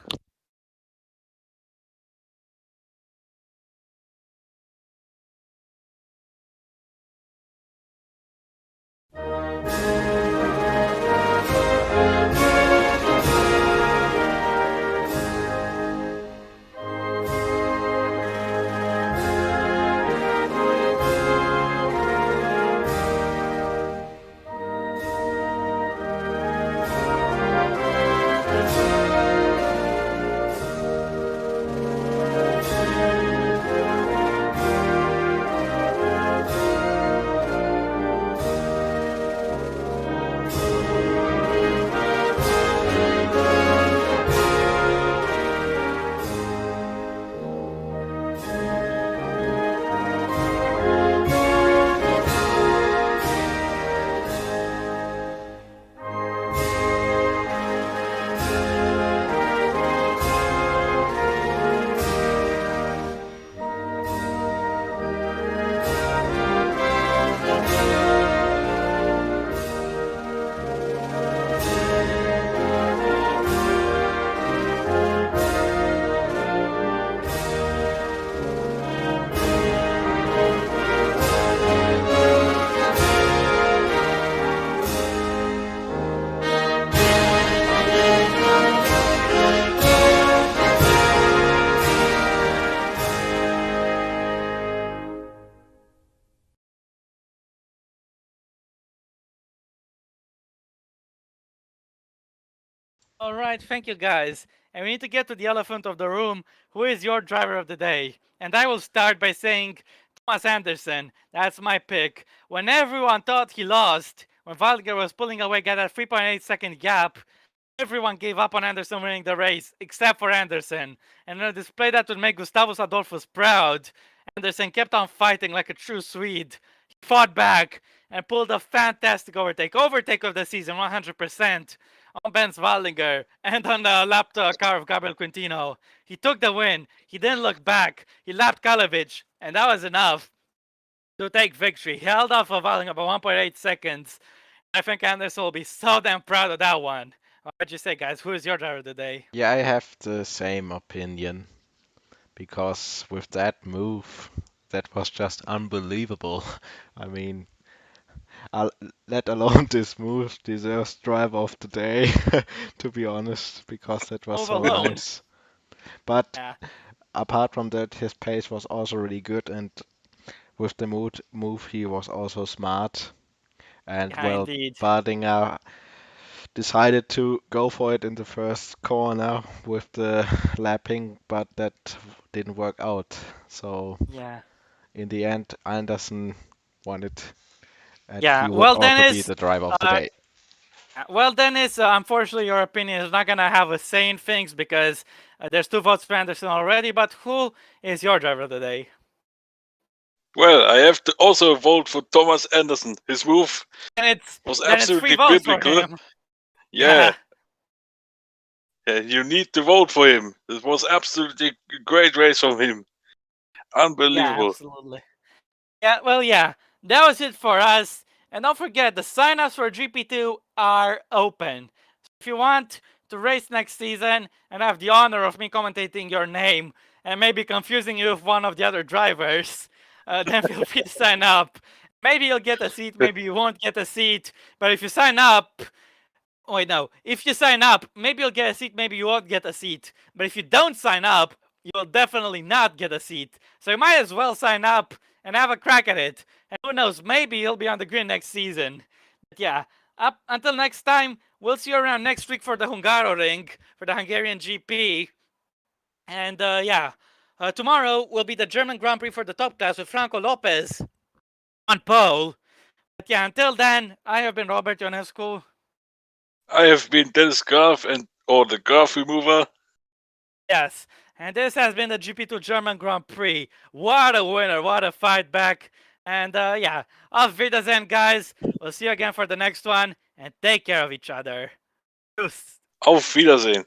All right, thank you guys. And we need to get to the elephant of the room. Who is your driver of the day? And I will start by saying Thomas Anderson. That's my pick. When everyone thought he lost, when Valger was pulling away, got a 3.8-second gap, everyone gave up on Anderson winning the race, except for Anderson. And in a display that would make Gustavus Adolphus proud, Anderson kept on fighting like a true Swede. He fought back and pulled a fantastic overtake of the season, 100%, on Benz Waldinger and on the lapped car of Gabriel Quintino. He took the win. He didn't look back. He lapped Kalevich, and that was enough to take victory. He held off of Waldinger by 1.8 seconds. I think Anderson will be so damn proud of that one. What'd you say, guys? Who is your driver today? Yeah, I have the same opinion because with that move, that was just unbelievable. I mean, let alone this move deserves driver of the day, to be honest, because that was Move so alone. nice. But Yeah, apart from that, his pace was also really good, and with the move he was also smart. And yeah, well, indeed. Bardinger decided to go for it in the first corner with the lapping, but that didn't work out. So Yeah. in the end, Anderson won it, and Yeah. he would Well, also be Dennis. the driver of the Uh, day. Unfortunately, your opinion is not gonna have a say in things because there's 2 votes for Anderson already. But who is your driver of the day? Well, I have to also vote for Thomas Anderson. His move And was it's 3 absolutely votes for biblical. him. Yeah, you need to vote for him. It was absolutely a great race from him. Yeah, Unbelievable. absolutely. Yeah, well, yeah, that was it for us. And don't forget, the sign-ups for GP2 are open. So if you want to race next season and have the honor of me commentating your name and maybe confusing you with one of the other drivers, then feel free to sign up. Maybe you'll get a seat, maybe you won't get a seat. But if you sign up, wait, no. If you sign up, maybe you'll get a seat, maybe you won't get a seat. But if you don't sign up, you'll definitely not get a seat. So you might as well sign up and have a crack at it. And who knows, maybe you'll be on the grid next season. But yeah, up until next time, we'll see you around next week for the Hungaroring, for the Hungarian GP. And tomorrow will be the German Grand Prix for the top class with Franco Lopez on pole. But yeah, until then, I have been Robert Ionescu. I have been Dennis Graf or the Graf remover. Yes, and this has been the GP2 German Grand Prix. What a winner, what a fight back. And auf Wiedersehen, guys. We'll see you again for the next one, and take care of each other. Tschüss. Auf Wiedersehen.